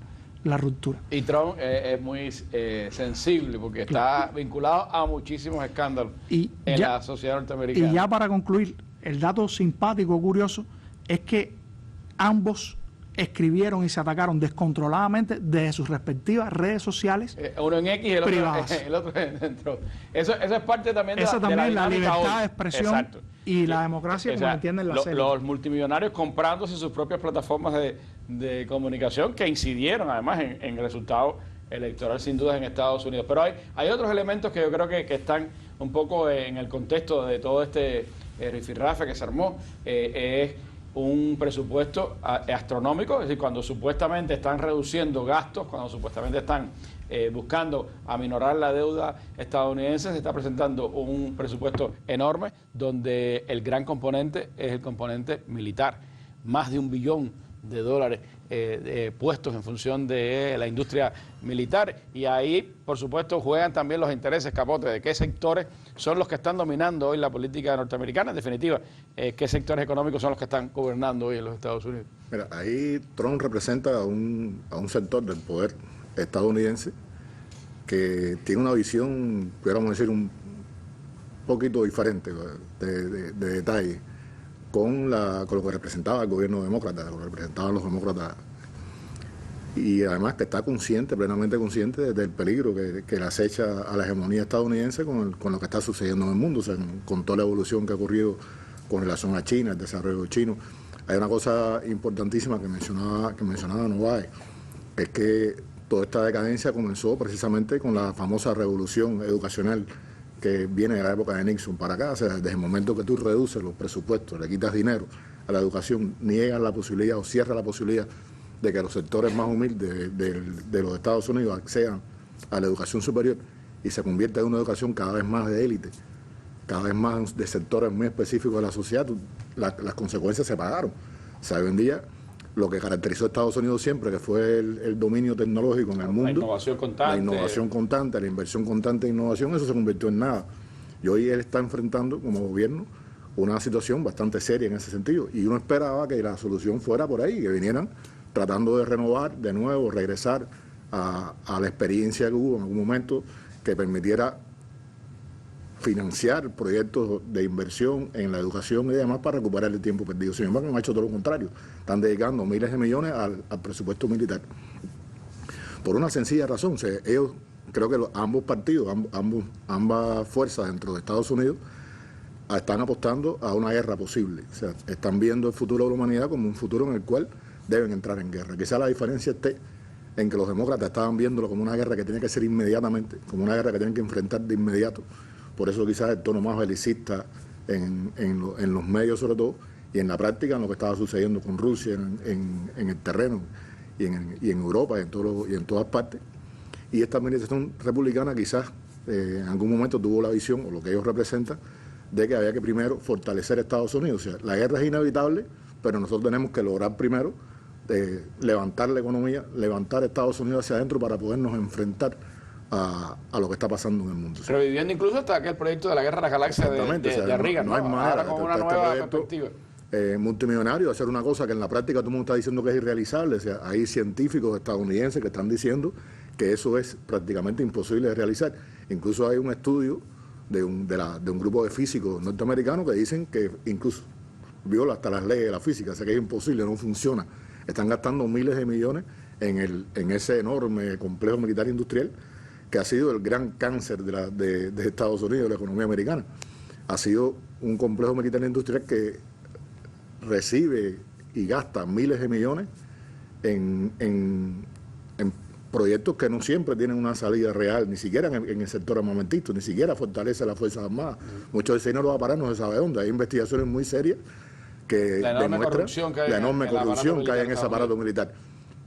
la ruptura. Y Trump es muy sensible porque está vinculado a muchísimos escándalos en la sociedad norteamericana. Y ya para concluir, el dato simpático, curioso, es que ambos escribieron y se atacaron descontroladamente desde sus respectivas redes sociales. Uno en X y el otro dentro. Eso es parte también de la libertad de expresión. Exacto. Y la democracia, como entienden la serie. Los multimillonarios comprándose sus propias plataformas de comunicación que incidieron además en el resultado electoral sin duda en Estados Unidos. Pero hay otros elementos que yo creo que están un poco en el contexto de todo este rifirrafe que se armó. Es un presupuesto astronómico, es decir, cuando supuestamente están reduciendo gastos, cuando supuestamente están buscando aminorar la deuda estadounidense, se está presentando un presupuesto enorme donde el gran componente es el componente militar, más de $1 billón puestos en función de la industria militar, y ahí por supuesto juegan también los intereses, Capote, de qué sectores son los que están dominando hoy la política norteamericana. En definitiva, ¿qué sectores económicos son los que están gobernando hoy en los Estados Unidos? Mira, ahí Trump representa a un sector del poder estadounidense que tiene una visión, podríamos decir, un poquito diferente de detalle con lo que representaba el gobierno demócrata, lo que representaban los demócratas, y además que está plenamente consciente del peligro que le acecha a la hegemonía estadounidense con lo que está sucediendo en el mundo, o sea, con toda la evolución que ha ocurrido con relación a China, el desarrollo chino. Hay una cosa importantísima que mencionaba Novaes, es que toda esta decadencia comenzó precisamente con la famosa revolución educacional que viene de la época de Nixon para acá. O sea, desde el momento que tú reduces los presupuestos, le quitas dinero a la educación, niegas la posibilidad o cierras la posibilidad de que los sectores más humildes de los Estados Unidos accedan a la educación superior y se convierta en una educación cada vez más de élite, cada vez más de sectores muy específicos de la sociedad, las consecuencias se pagaron. O sea, hoy en día lo que caracterizó a Estados Unidos siempre, que fue el dominio tecnológico en el mundo, la innovación constante, la inversión constante en innovación, eso se convirtió en nada. Y hoy él está enfrentando como gobierno una situación bastante seria en ese sentido. Y uno esperaba que la solución fuera por ahí, que vinieran tratando de renovar de nuevo, regresar a la experiencia que hubo en algún momento que permitiera financiar proyectos de inversión en la educación y demás para recuperar el tiempo perdido. Sin embargo, han hecho todo lo contrario. Están dedicando miles de millones al presupuesto militar. Por una sencilla razón. O sea, ellos, creo que ambos partidos, ambas fuerzas dentro de Estados Unidos, están apostando a una guerra posible. O sea, están viendo el futuro de la humanidad como un futuro en el cual deben entrar en guerra. Quizá la diferencia esté en que los demócratas estaban viéndolo como una guerra que tiene que ser inmediatamente, como una guerra que tienen que enfrentar de inmediato. Por eso quizás el tono más belicista en los medios sobre todo, y en la práctica en lo que estaba sucediendo con Rusia en el terreno y en Europa y en todas partes. Y esta administración republicana quizás en algún momento tuvo la visión, o lo que ellos representan, de que había que primero fortalecer a Estados Unidos. O sea, la guerra es inevitable, pero nosotros tenemos que lograr primero levantar la economía, levantar a Estados Unidos hacia adentro para podernos enfrentar a lo que está pasando en el mundo. Reviviendo incluso hasta aquel proyecto de la guerra de las galaxias de Reagan, no hay manera, ahora con una nueva perspectiva. Multimillonario, hacer una cosa que en la práctica todo el mundo está diciendo que es irrealizable. O sea, hay científicos estadounidenses que están diciendo que eso es prácticamente imposible de realizar. Incluso hay un estudio de un grupo de físicos norteamericanos que dicen que incluso viola hasta las leyes de la física, o sea que es imposible, no funciona. Están gastando miles de millones en ese enorme complejo militar industrial que ha sido el gran cáncer de Estados Unidos, de la economía americana. Ha sido un complejo militar industrial que recibe y gasta miles de millones en proyectos que no siempre tienen una salida real, ni siquiera en el sector armamentista, ni siquiera fortalece las Fuerzas Armadas. Mucho de ese dinero va a parar no se sabe dónde. Hay investigaciones muy serias que demuestran la enorme corrupción que hay en ese aparato militar.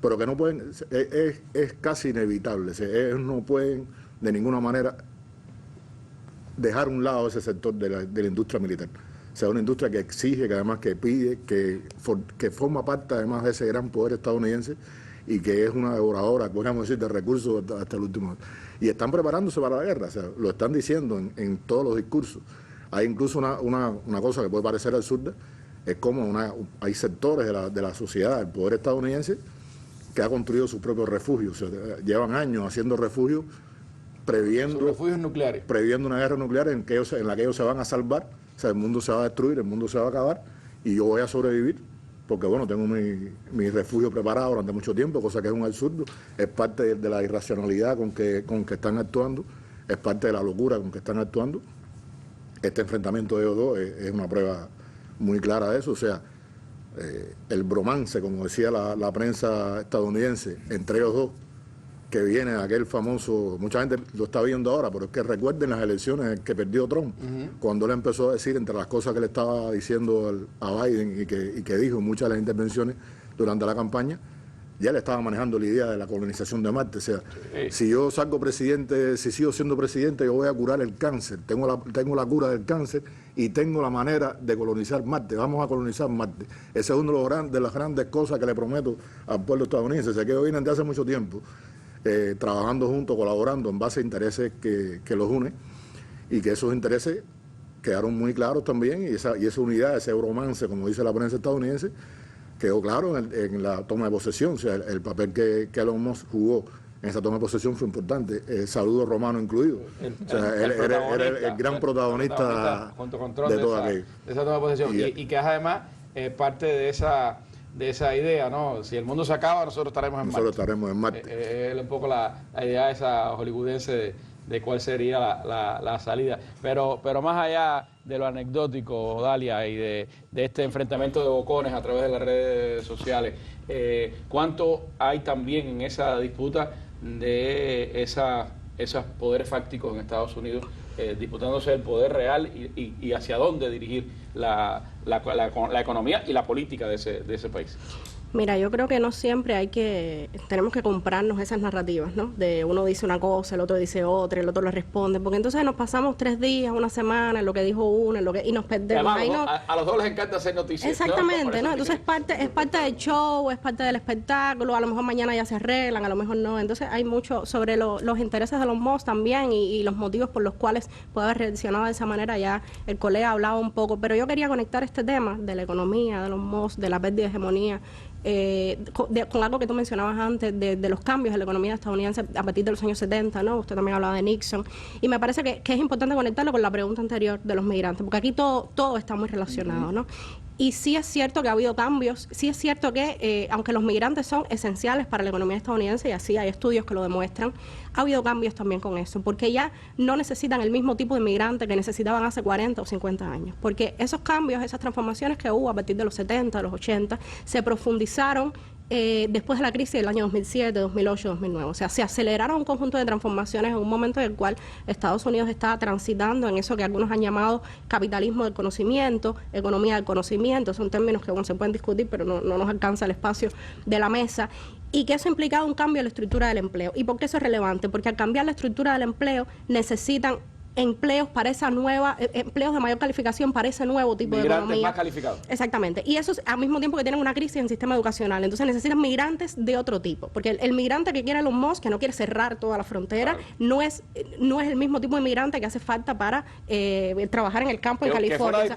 Pero que no pueden, es casi inevitable, ellos no pueden de ninguna manera dejar a un lado ese sector de la industria militar. O sea, una industria que exige, que además que pide, que forma parte además de ese gran poder estadounidense y que es una devoradora, podríamos decir, de recursos hasta el último. Y están preparándose para la guerra, o sea, lo están diciendo en todos los discursos. Hay incluso una cosa que puede parecer absurda, es como hay sectores de la sociedad, del poder estadounidense, que ha construido sus propios refugios. O sea, llevan años haciendo refugios, previendo una guerra nuclear en la que ellos se van a salvar. O sea, el mundo se va a destruir, el mundo se va a acabar y yo voy a sobrevivir porque, bueno, tengo mi refugio preparado durante mucho tiempo, cosa que es un absurdo. Es parte de la irracionalidad con que están actuando, es parte de la locura con que están actuando. Este enfrentamiento de ellos dos es una prueba muy clara de eso. O sea, el bromance, como decía la prensa estadounidense, entre ellos dos, que viene aquel famoso, mucha gente lo está viendo ahora, pero es que recuerden las elecciones que perdió Trump, cuando él empezó a decir, entre las cosas que le estaba diciendo a Biden y que dijo en muchas de las intervenciones durante la campaña, ya le estaba manejando la idea de la colonización de Marte. O sea, si yo salgo presidente, si sigo siendo presidente, yo voy a curar el cáncer, tengo la cura del cáncer y tengo la manera de colonizar Marte, vamos a colonizar Marte. Esa es una de las grandes cosas que le prometo al pueblo estadounidense. O sea, que ellos vienen de hace mucho tiempo trabajando juntos, colaborando en base a intereses que los unen. y que esos intereses quedaron muy claros también, y esa unidad, ese bromance, como dice la prensa estadounidense, quedó claro en la toma de posesión. O sea, el papel que Elon Musk jugó en esa toma de posesión fue importante, saludo romano incluido. O sea, él era el gran protagonista junto con Trump de todo aquello. De esa toma de posesión. Y que es además parte de esa idea, ¿no? Si el mundo se acaba, nosotros estaremos en Marte. Es un poco la idea esa hollywoodense de cuál sería la salida. Pero más allá de lo anecdótico, Dalia, y de este enfrentamiento de bocones a través de las redes sociales, ¿cuánto hay también en esa disputa de esos poderes fácticos en Estados Unidos, disputándose el poder real y hacia dónde dirigir la economía y la política de ese país? Mira, yo creo que no siempre tenemos que comprarnos esas narrativas, ¿no? De uno dice una cosa, el otro dice otra, el otro le responde, porque entonces nos pasamos 3 días, una semana, en lo que dijo uno, y nos perdemos. Además, a los dos les encanta hacer noticias. Exactamente, ¿no? Entonces es parte del show, es parte del espectáculo, a lo mejor mañana ya se arreglan, a lo mejor no. Entonces hay mucho sobre los intereses de los Musk también y los motivos por los cuales puede haber reaccionado de esa manera. Ya el colega hablaba un poco, pero yo quería conectar este tema de la economía, de los Musk, de la pérdida de hegemonía, con algo que tú mencionabas antes de los cambios en la economía estadounidense a partir de los años 70, ¿no? Usted también hablaba de Nixon, y me parece que es importante conectarlo con la pregunta anterior de los migrantes, porque aquí todo está muy relacionado, ¿no? Y sí es cierto que ha habido cambios, sí es cierto que, aunque los migrantes son esenciales para la economía estadounidense, y así hay estudios que lo demuestran, ha habido cambios también con eso, porque ya no necesitan el mismo tipo de migrante que necesitaban hace 40 o 50 años, porque esos cambios, esas transformaciones que hubo a partir de los 70, de los 80, se profundizaron después de la crisis del año 2007, 2008, 2009. O sea, se aceleraron un conjunto de transformaciones en un momento en el cual Estados Unidos estaba transitando en eso que algunos han llamado capitalismo del conocimiento, economía del conocimiento. Son términos que se pueden discutir, pero no nos alcanza el espacio de la mesa. Y que eso implicaba un cambio en la estructura del empleo. ¿Y por qué eso es relevante? Porque al cambiar la estructura del empleo necesitan empleos para esa nueva, empleos de mayor calificación para ese nuevo tipo de economía. Migrantes más calificados. Exactamente. Y eso al mismo tiempo que tienen una crisis en el sistema educacional. Entonces necesitan migrantes de otro tipo. Porque el migrante que quiere Elon Musk, que no quiere cerrar toda la frontera, no es el mismo tipo de migrante que hace falta para trabajar en el campo en California.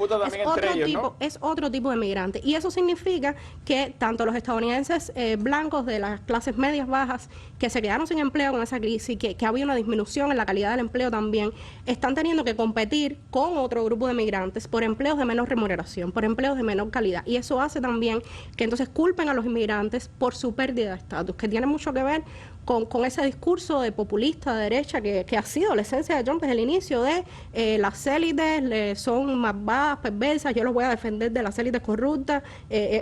Es otro tipo de migrante. Y eso significa que tanto los estadounidenses blancos de las clases medias bajas que se quedaron sin empleo con esa crisis, que ha habido una disminución en la calidad del empleo también, están teniendo que competir con otro grupo de migrantes por empleos de menor remuneración, por empleos de menor calidad. Y eso hace también que entonces culpen a los inmigrantes por su pérdida de estatus, que tiene mucho que ver con ese discurso de populista de derecha que ha sido la esencia de Trump desde el inicio, de las élites son malvadas, perversas, yo los voy a defender de las élites corruptas,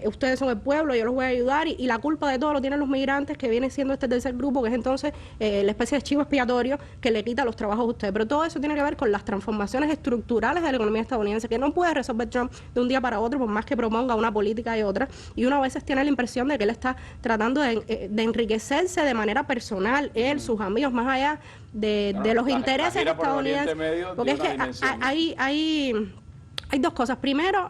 ustedes son el pueblo, yo los voy a ayudar, y la culpa de todo lo tienen los migrantes, que viene siendo este tercer grupo, que es entonces la especie de chivo expiatorio que le quita los trabajos a ustedes. Pero todo eso tiene que ver con las transformaciones estructurales de la economía estadounidense, que no puede resolver Trump de un día para otro, por más que proponga una política y otra, y uno a veces tiene la impresión de que él está tratando de enriquecerse de manera personal, él, sus amigos, más allá de los intereses estadounidenses. Porque es que hay dos cosas. Primero,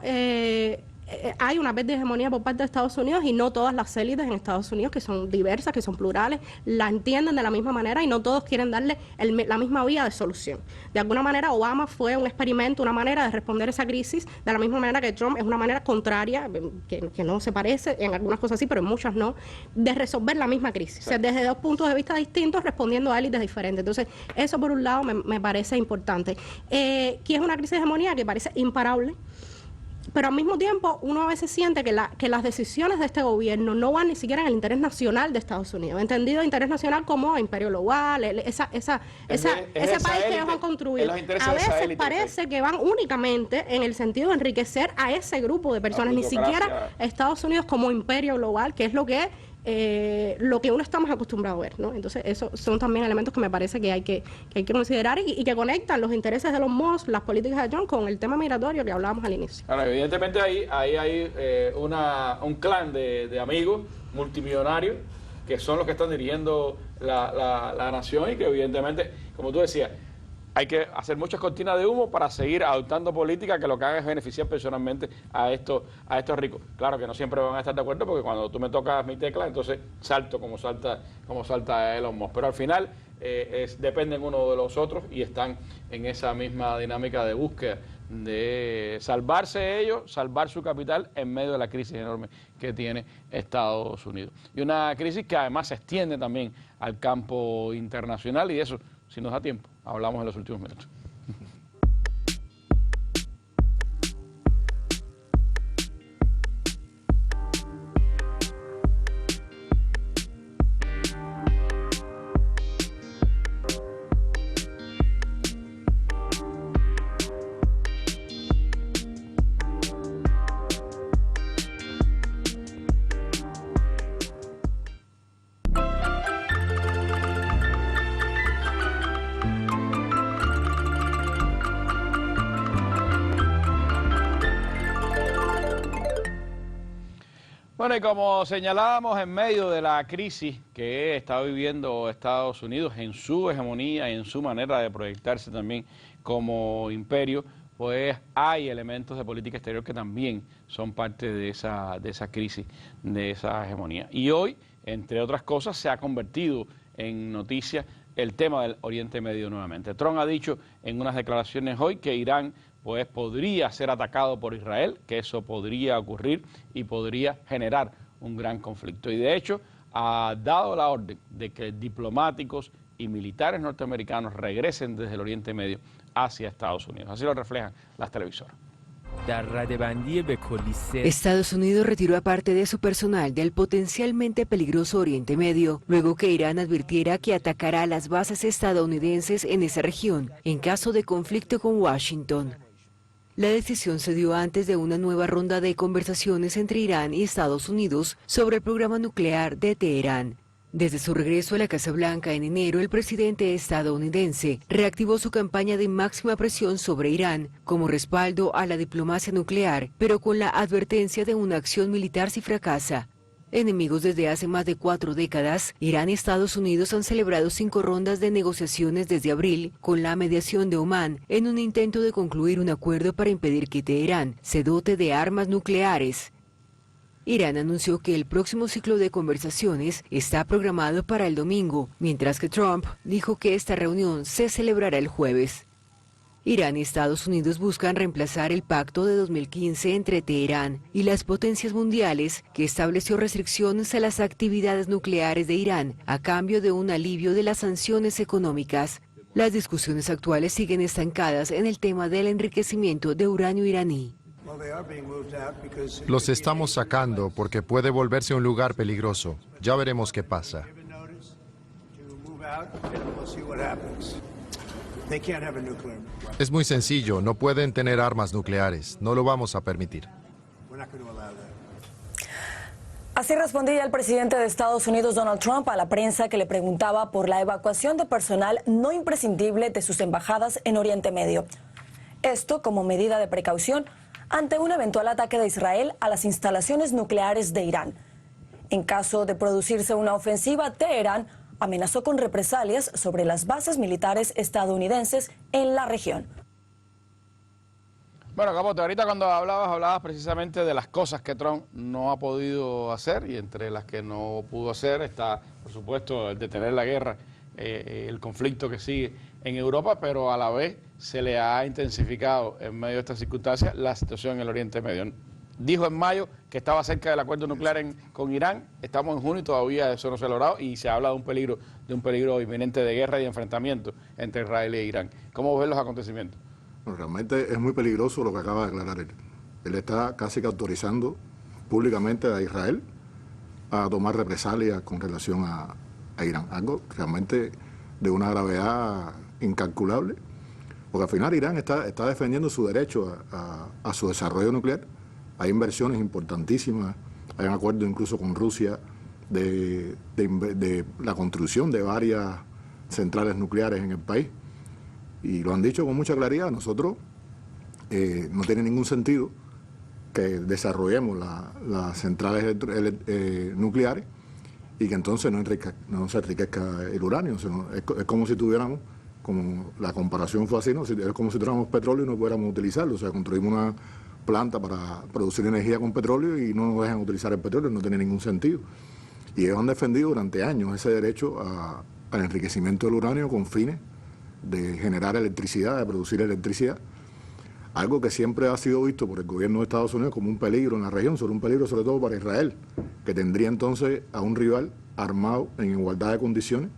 hay una pérdida de hegemonía por parte de Estados Unidos, y no todas las élites en Estados Unidos, que son diversas, que son plurales, la entienden de la misma manera, y no todos quieren darle la misma vía de solución. De alguna manera, Obama fue un experimento, una manera de responder a esa crisis, de la misma manera que Trump es una manera contraria, que no se parece, en algunas cosas sí, pero en muchas no, de resolver la misma crisis. O sea, desde dos puntos de vista distintos, respondiendo a élites diferentes. Entonces, eso por un lado me parece importante. Que es una crisis de hegemonía que parece imparable, pero al mismo tiempo uno a veces siente que las decisiones de este gobierno no van ni siquiera en el interés nacional de Estados Unidos, entendido interés nacional como imperio global, ese país que ellos han construido. A veces parece que van únicamente en el sentido de enriquecer a ese grupo de personas, ni siquiera a Estados Unidos como imperio global, que es lo que uno está más acostumbrado a ver, ¿no? Entonces, esos son también elementos que me parece que hay que considerar y que conectan los intereses de los Musk, las políticas de Trump, con el tema migratorio que hablábamos al inicio. Ahora, evidentemente ahí hay un clan de amigos multimillonarios que son los que están dirigiendo la nación, y que evidentemente, como tú decías, hay que hacer muchas cortinas de humo para seguir adoptando políticas que lo que hagan es beneficiar personalmente a estos ricos. Claro que no siempre van a estar de acuerdo, porque cuando tú me tocas mi tecla, entonces salto como salta Elon Musk. Pero al final dependen uno de los otros y están en esa misma dinámica de búsqueda de salvarse ellos, salvar su capital en medio de la crisis enorme que tiene Estados Unidos. Y una crisis que además se extiende también al campo internacional, y de eso, si nos da tiempo, hablamos en los últimos minutos. Bueno, y como señalábamos, en medio de la crisis que está viviendo Estados Unidos en su hegemonía y en su manera de proyectarse también como imperio, pues hay elementos de política exterior que también son parte de esa crisis, de esa hegemonía. Y hoy, entre otras cosas, se ha convertido en noticia el tema del Oriente Medio nuevamente. Trump ha dicho en unas declaraciones hoy que Irán pues podría ser atacado por Israel, que eso podría ocurrir y podría generar un gran conflicto. Y de hecho ha dado la orden de que diplomáticos y militares norteamericanos regresen desde el Oriente Medio hacia Estados Unidos. Así lo reflejan las televisoras. Estados Unidos retiró a parte de su personal del potencialmente peligroso Oriente Medio, luego que Irán advirtiera que atacará las bases estadounidenses en esa región en caso de conflicto con Washington. La decisión se dio antes de una nueva ronda de conversaciones entre Irán y Estados Unidos sobre el programa nuclear de Teherán. Desde su regreso a la Casa Blanca en enero, el presidente estadounidense reactivó su campaña de máxima presión sobre Irán como respaldo a la diplomacia nuclear, pero con la advertencia de una acción militar si fracasa. Enemigos desde hace más de 4 décadas, Irán y Estados Unidos han celebrado 5 rondas de negociaciones desde abril con la mediación de Omán en un intento de concluir un acuerdo para impedir que Teherán se dote de armas nucleares. Irán anunció que el próximo ciclo de conversaciones está programado para el domingo, mientras que Trump dijo que esta reunión se celebrará el jueves. Irán y Estados Unidos buscan reemplazar el pacto de 2015 entre Teherán y las potencias mundiales que estableció restricciones a las actividades nucleares de Irán a cambio de un alivio de las sanciones económicas. Las discusiones actuales siguen estancadas en el tema del enriquecimiento de uranio iraní. Los estamos sacando porque puede volverse un lugar peligroso. Ya veremos qué pasa. Es muy sencillo, no pueden tener armas nucleares, no lo vamos a permitir. Así respondía el presidente de Estados Unidos, Donald Trump, a la prensa que le preguntaba por la evacuación de personal no imprescindible de sus embajadas en Oriente Medio. Esto como medida de precaución ante un eventual ataque de Israel a las instalaciones nucleares de Irán. En caso de producirse una ofensiva, Teherán amenazó con represalias sobre las bases militares estadounidenses en la región. Bueno, Capote, ahorita cuando hablabas precisamente de las cosas que Trump no ha podido hacer, y entre las que no pudo hacer está, por supuesto, el detener la guerra, el conflicto que sigue en Europa, pero a la vez se le ha intensificado en medio de estas circunstancias la situación en el Oriente Medio. Dijo en mayo que estaba cerca del acuerdo nuclear con Irán. Estamos en junio y todavía eso no se ha logrado y se habla de un peligro inminente de guerra y de enfrentamiento entre Israel e Irán. ¿Cómo ven los acontecimientos? Bueno, realmente es muy peligroso lo que acaba de aclarar él. Él está casi que autorizando públicamente a Israel a tomar represalias con relación a Irán. Algo realmente de una gravedad incalculable, porque al final Irán está defendiendo su derecho a su desarrollo nuclear. Hay inversiones importantísimas, hay un acuerdo incluso con Rusia de la construcción de varias centrales nucleares en el país. Y lo han dicho con mucha claridad, nosotros no tiene ningún sentido que desarrollemos las centrales nucleares y que entonces no se enriquezca el uranio. O sea, es como si tuviéramos, como la comparación fue así, ¿no? Es como si tuviéramos petróleo y no pudiéramos utilizarlo. O sea, construimos una planta para producir energía con petróleo y no nos dejan utilizar el petróleo, no tiene ningún sentido. Y ellos han defendido durante años ese derecho enriquecimiento del uranio con fines de generar electricidad, de producir electricidad, algo que siempre ha sido visto por el gobierno de Estados Unidos como un peligro en la región, un peligro sobre todo para Israel, que tendría entonces a un rival armado en igualdad de condiciones,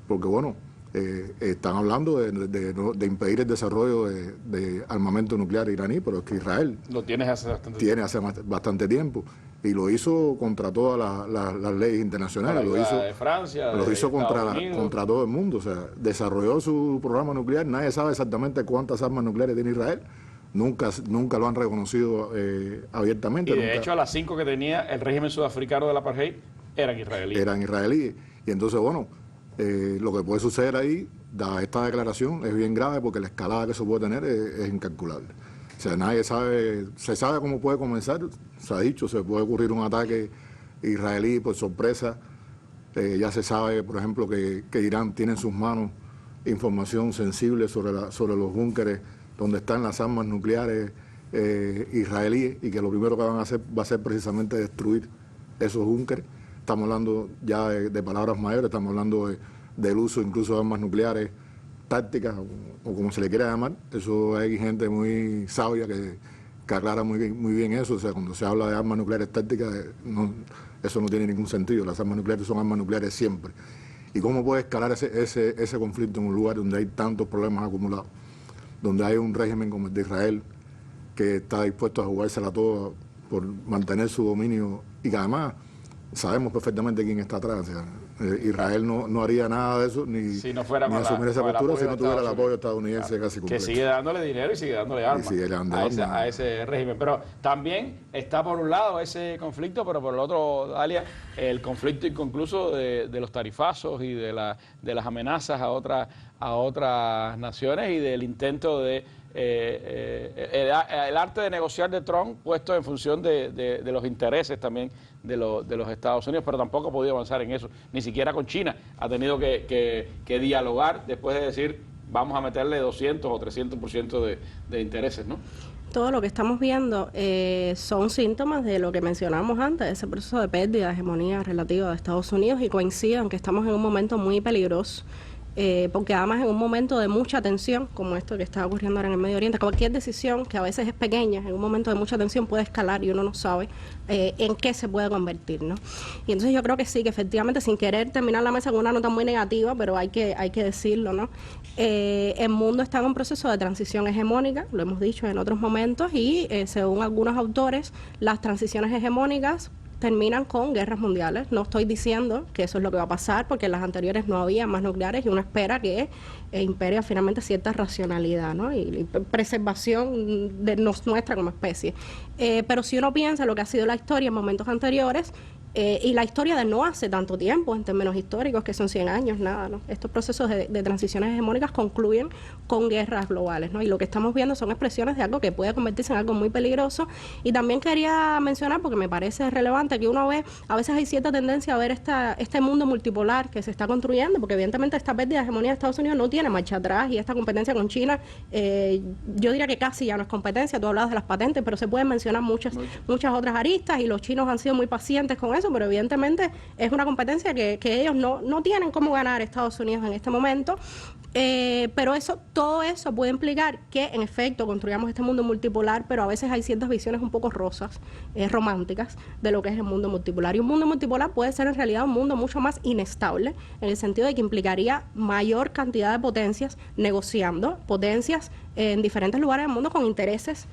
porque bueno, están hablando de impedir el desarrollo de armamento nuclear iraní, pero es que Israel lo tiene hace bastante tiempo. Y lo hizo contra todas las leyes internacionales, lo hizo de Francia, lo hizo contra todo el mundo. O sea, desarrolló su programa nuclear, nadie sabe exactamente cuántas armas nucleares tiene Israel, nunca lo han reconocido abiertamente. Y de hecho, a las 5 que tenía el régimen sudafricano del apartheid eran israelíes. Y entonces, bueno, lo que puede suceder ahí, dada esta declaración, es bien grave porque la escalada que eso puede tener es incalculable. O sea, nadie sabe, se sabe cómo puede comenzar, se ha dicho, se puede ocurrir un ataque israelí por sorpresa. Ya se sabe, por ejemplo, que Irán tiene en sus manos información sensible sobre los búnkeres donde están las armas nucleares israelíes, y que lo primero que van a hacer va a ser precisamente destruir esos búnkeres. Estamos hablando ya de palabras mayores, estamos hablando del uso incluso de armas nucleares tácticas, o como se le quiera llamar. Eso hay gente muy sabia que aclara muy bien eso. O sea, cuando se habla de armas nucleares tácticas, eso no tiene ningún sentido. Las armas nucleares son armas nucleares siempre. ¿Y cómo puede escalar ese conflicto en un lugar donde hay tantos problemas acumulados? Donde hay un régimen como el de Israel, que está dispuesto a jugársela toda por mantener su dominio, y que además sabemos perfectamente quién está atrás. O sea, Israel no haría nada de eso, ni asumir esa postura si no tuviera el apoyo estadounidense casi completo. Que sigue dándole dinero y sigue dándole armas a ese régimen. Pero también está por un lado ese conflicto, pero por el otro, Dalia, el conflicto inconcluso de los tarifazos y de las amenazas a otras naciones, y del intento de el arte de negociar de Trump puesto en función de los intereses también de los Estados Unidos, pero tampoco ha podido avanzar en eso, ni siquiera con China. Ha tenido que dialogar después de decir vamos a meterle 200 o 300% de intereses, ¿no? Todo lo que estamos viendo son síntomas de lo que mencionamos antes, ese proceso de pérdida de hegemonía relativa de Estados Unidos, y coinciden que estamos en un momento muy peligroso. Porque además en un momento de mucha tensión, como esto que está ocurriendo ahora en el Medio Oriente, cualquier decisión que a veces es pequeña, en un momento de mucha tensión puede escalar y uno no sabe en qué se puede convertir, ¿no? Y entonces yo creo que sí, que efectivamente, sin querer terminar la mesa con una nota muy negativa, pero hay que decirlo, ¿no? El mundo está en un proceso de transición hegemónica, lo hemos dicho en otros momentos, y según algunos autores, las transiciones hegemónicas terminan con guerras mundiales. No estoy diciendo que eso es lo que va a pasar, porque en las anteriores no había más nucleares, y uno espera que impere finalmente cierta racionalidad, ¿no? y preservación de nuestra como especie. Pero si uno piensa lo que ha sido la historia en momentos anteriores, y la historia de no hace tanto tiempo, en términos históricos, que son 100 años, nada, ¿no? Estos procesos de transiciones hegemónicas concluyen con guerras globales, ¿no? Y lo que estamos viendo son expresiones de algo que puede convertirse en algo muy peligroso. Y también quería mencionar, porque me parece relevante, que uno ve, a veces hay cierta tendencia a ver este mundo multipolar que se está construyendo, porque evidentemente esta pérdida de hegemonía de Estados Unidos no tiene marcha atrás, y esta competencia con China, yo diría que casi ya no es competencia. Tú hablabas de las patentes, pero se pueden mencionar muchas otras aristas, y los chinos han sido muy pacientes con eso, pero evidentemente es una competencia que ellos no tienen cómo ganar Estados Unidos en este momento. Pero todo eso puede implicar que en efecto construyamos este mundo multipolar, pero a veces hay ciertas visiones un poco rosas, románticas, de lo que es el mundo multipolar. Y un mundo multipolar puede ser en realidad un mundo mucho más inestable, en el sentido de que implicaría mayor cantidad de potencias negociando, potencias en diferentes lugares del mundo con intereses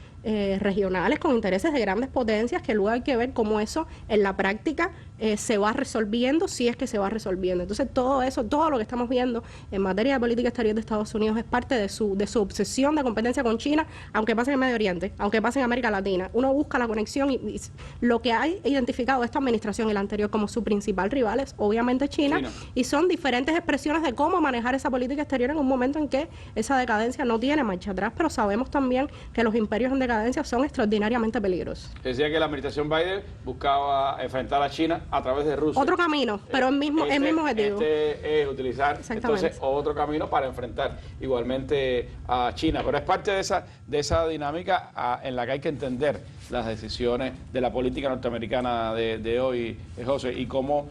regionales, con intereses de grandes potencias, que luego hay que ver cómo eso en la práctica se va resolviendo, si es que se va resolviendo. Entonces todo eso, todo lo que estamos viendo en materia de política exterior de Estados Unidos es parte de su obsesión de competencia con China, aunque pase en el Medio Oriente, aunque pase en América Latina. Uno busca la conexión, y lo que hay identificado esta administración y la anterior como su principal rival es obviamente China, y son diferentes expresiones de cómo manejar esa política exterior en un momento en que esa decadencia no tiene marcha atrás, pero sabemos también que los imperios en decadencia son extraordinariamente peligrosos. Decía que la administración Biden buscaba enfrentar a China a través de Rusia. Otro camino, pero el mismo objetivo. Este es utilizar entonces otro camino para enfrentar igualmente a China. Pero es parte de esa dinámica en la que hay que entender las decisiones de la política norteamericana de hoy, José, y cómo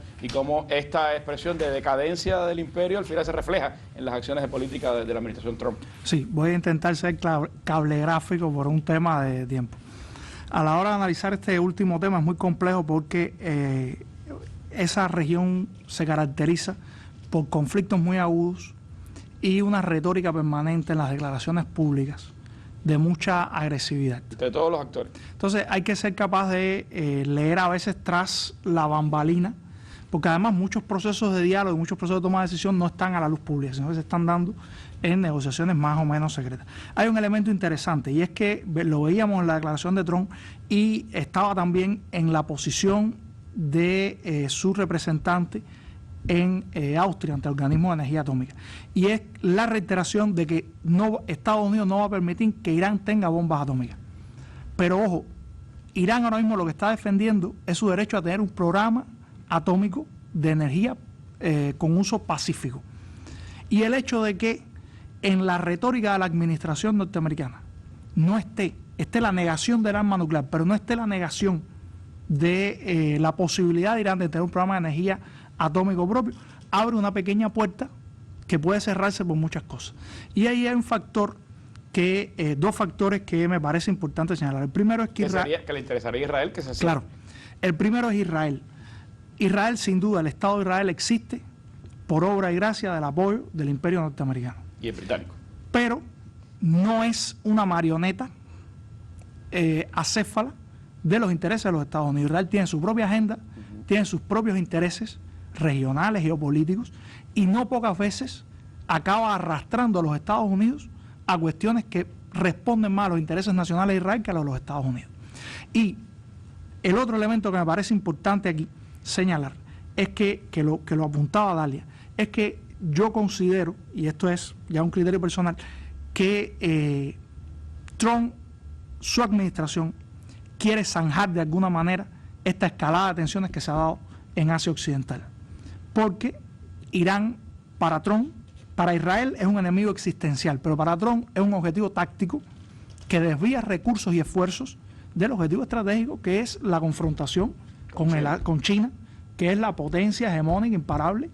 esta expresión de decadencia del imperio al final se refleja en las acciones de política de la administración Trump. Sí, voy a intentar ser cablegráfico por un tema de tiempo. A la hora de analizar este último tema es muy complejo porque esa región se caracteriza por conflictos muy agudos y una retórica permanente en las declaraciones públicas de mucha agresividad. De todos los actores. Entonces hay que ser capaz de leer a veces tras la bambalina, porque además muchos procesos de diálogo y muchos procesos de toma de decisión no están a la luz pública, sino que se están dando en negociaciones más o menos secretas. Hay un elemento interesante y es que lo veíamos en la declaración de Trump y estaba también en la posición de su representante en Austria ante el Organismo de Energía Atómica, y es la reiteración de que Estados Unidos no va a permitir que Irán tenga bombas atómicas. Pero ojo, Irán ahora mismo lo que está defendiendo es su derecho a tener un programa atómico de energía con uso pacífico. Y el hecho de que en la retórica de la administración norteamericana no esté la negación del arma nuclear, pero no esté la negación de la posibilidad de Irán de tener un programa de energía atómico propio, abre una pequeña puerta que puede cerrarse por muchas cosas. Y ahí hay un factor dos factores que me parece importante señalar. El primero es que Israel... que le interesaría a Israel que se cierre. Claro. El primero es Israel. Israel, sin duda, el Estado de Israel existe por obra y gracia del apoyo del imperio norteamericano. Y el británico. Pero no es una marioneta acéfala de los intereses de los Estados Unidos. Israel tiene su propia agenda, tiene sus propios intereses regionales, geopolíticos, y no pocas veces acaba arrastrando a los Estados Unidos a cuestiones que responden más a los intereses nacionales de Israel que a los Estados Unidos. Y el otro elemento que me parece importante aquí señalar es que lo apuntaba Dalia, es que yo considero, y esto es ya un criterio personal, que Trump, su administración, quiere zanjar de alguna manera esta escalada de tensiones que se ha dado en Asia Occidental. Porque Irán, para Trump, para Israel es un enemigo existencial, pero para Trump es un objetivo táctico que desvía recursos y esfuerzos del objetivo estratégico que es la confrontación con China, que es la potencia hegemónica imparable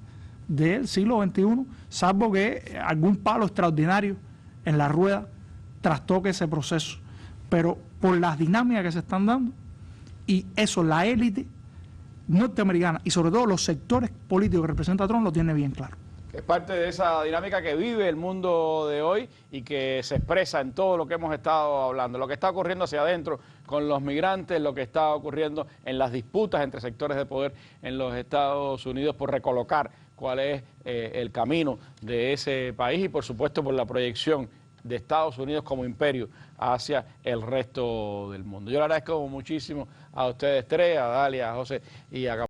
del siglo XXI, salvo que algún palo extraordinario en la rueda trastoque ese proceso. Pero por las dinámicas que se están dando, y eso la élite norteamericana y sobre todo los sectores políticos que representa a Trump lo tiene bien claro. Es parte de esa dinámica que vive el mundo de hoy y que se expresa en todo lo que hemos estado hablando. Lo que está ocurriendo hacia adentro con los migrantes, lo que está ocurriendo en las disputas entre sectores de poder en los Estados Unidos por recolocar cuál es el camino de ese país y por supuesto por la proyección de Estados Unidos como imperio hacia el resto del mundo. Yo le agradezco muchísimo a ustedes tres, a Dalia, a José y a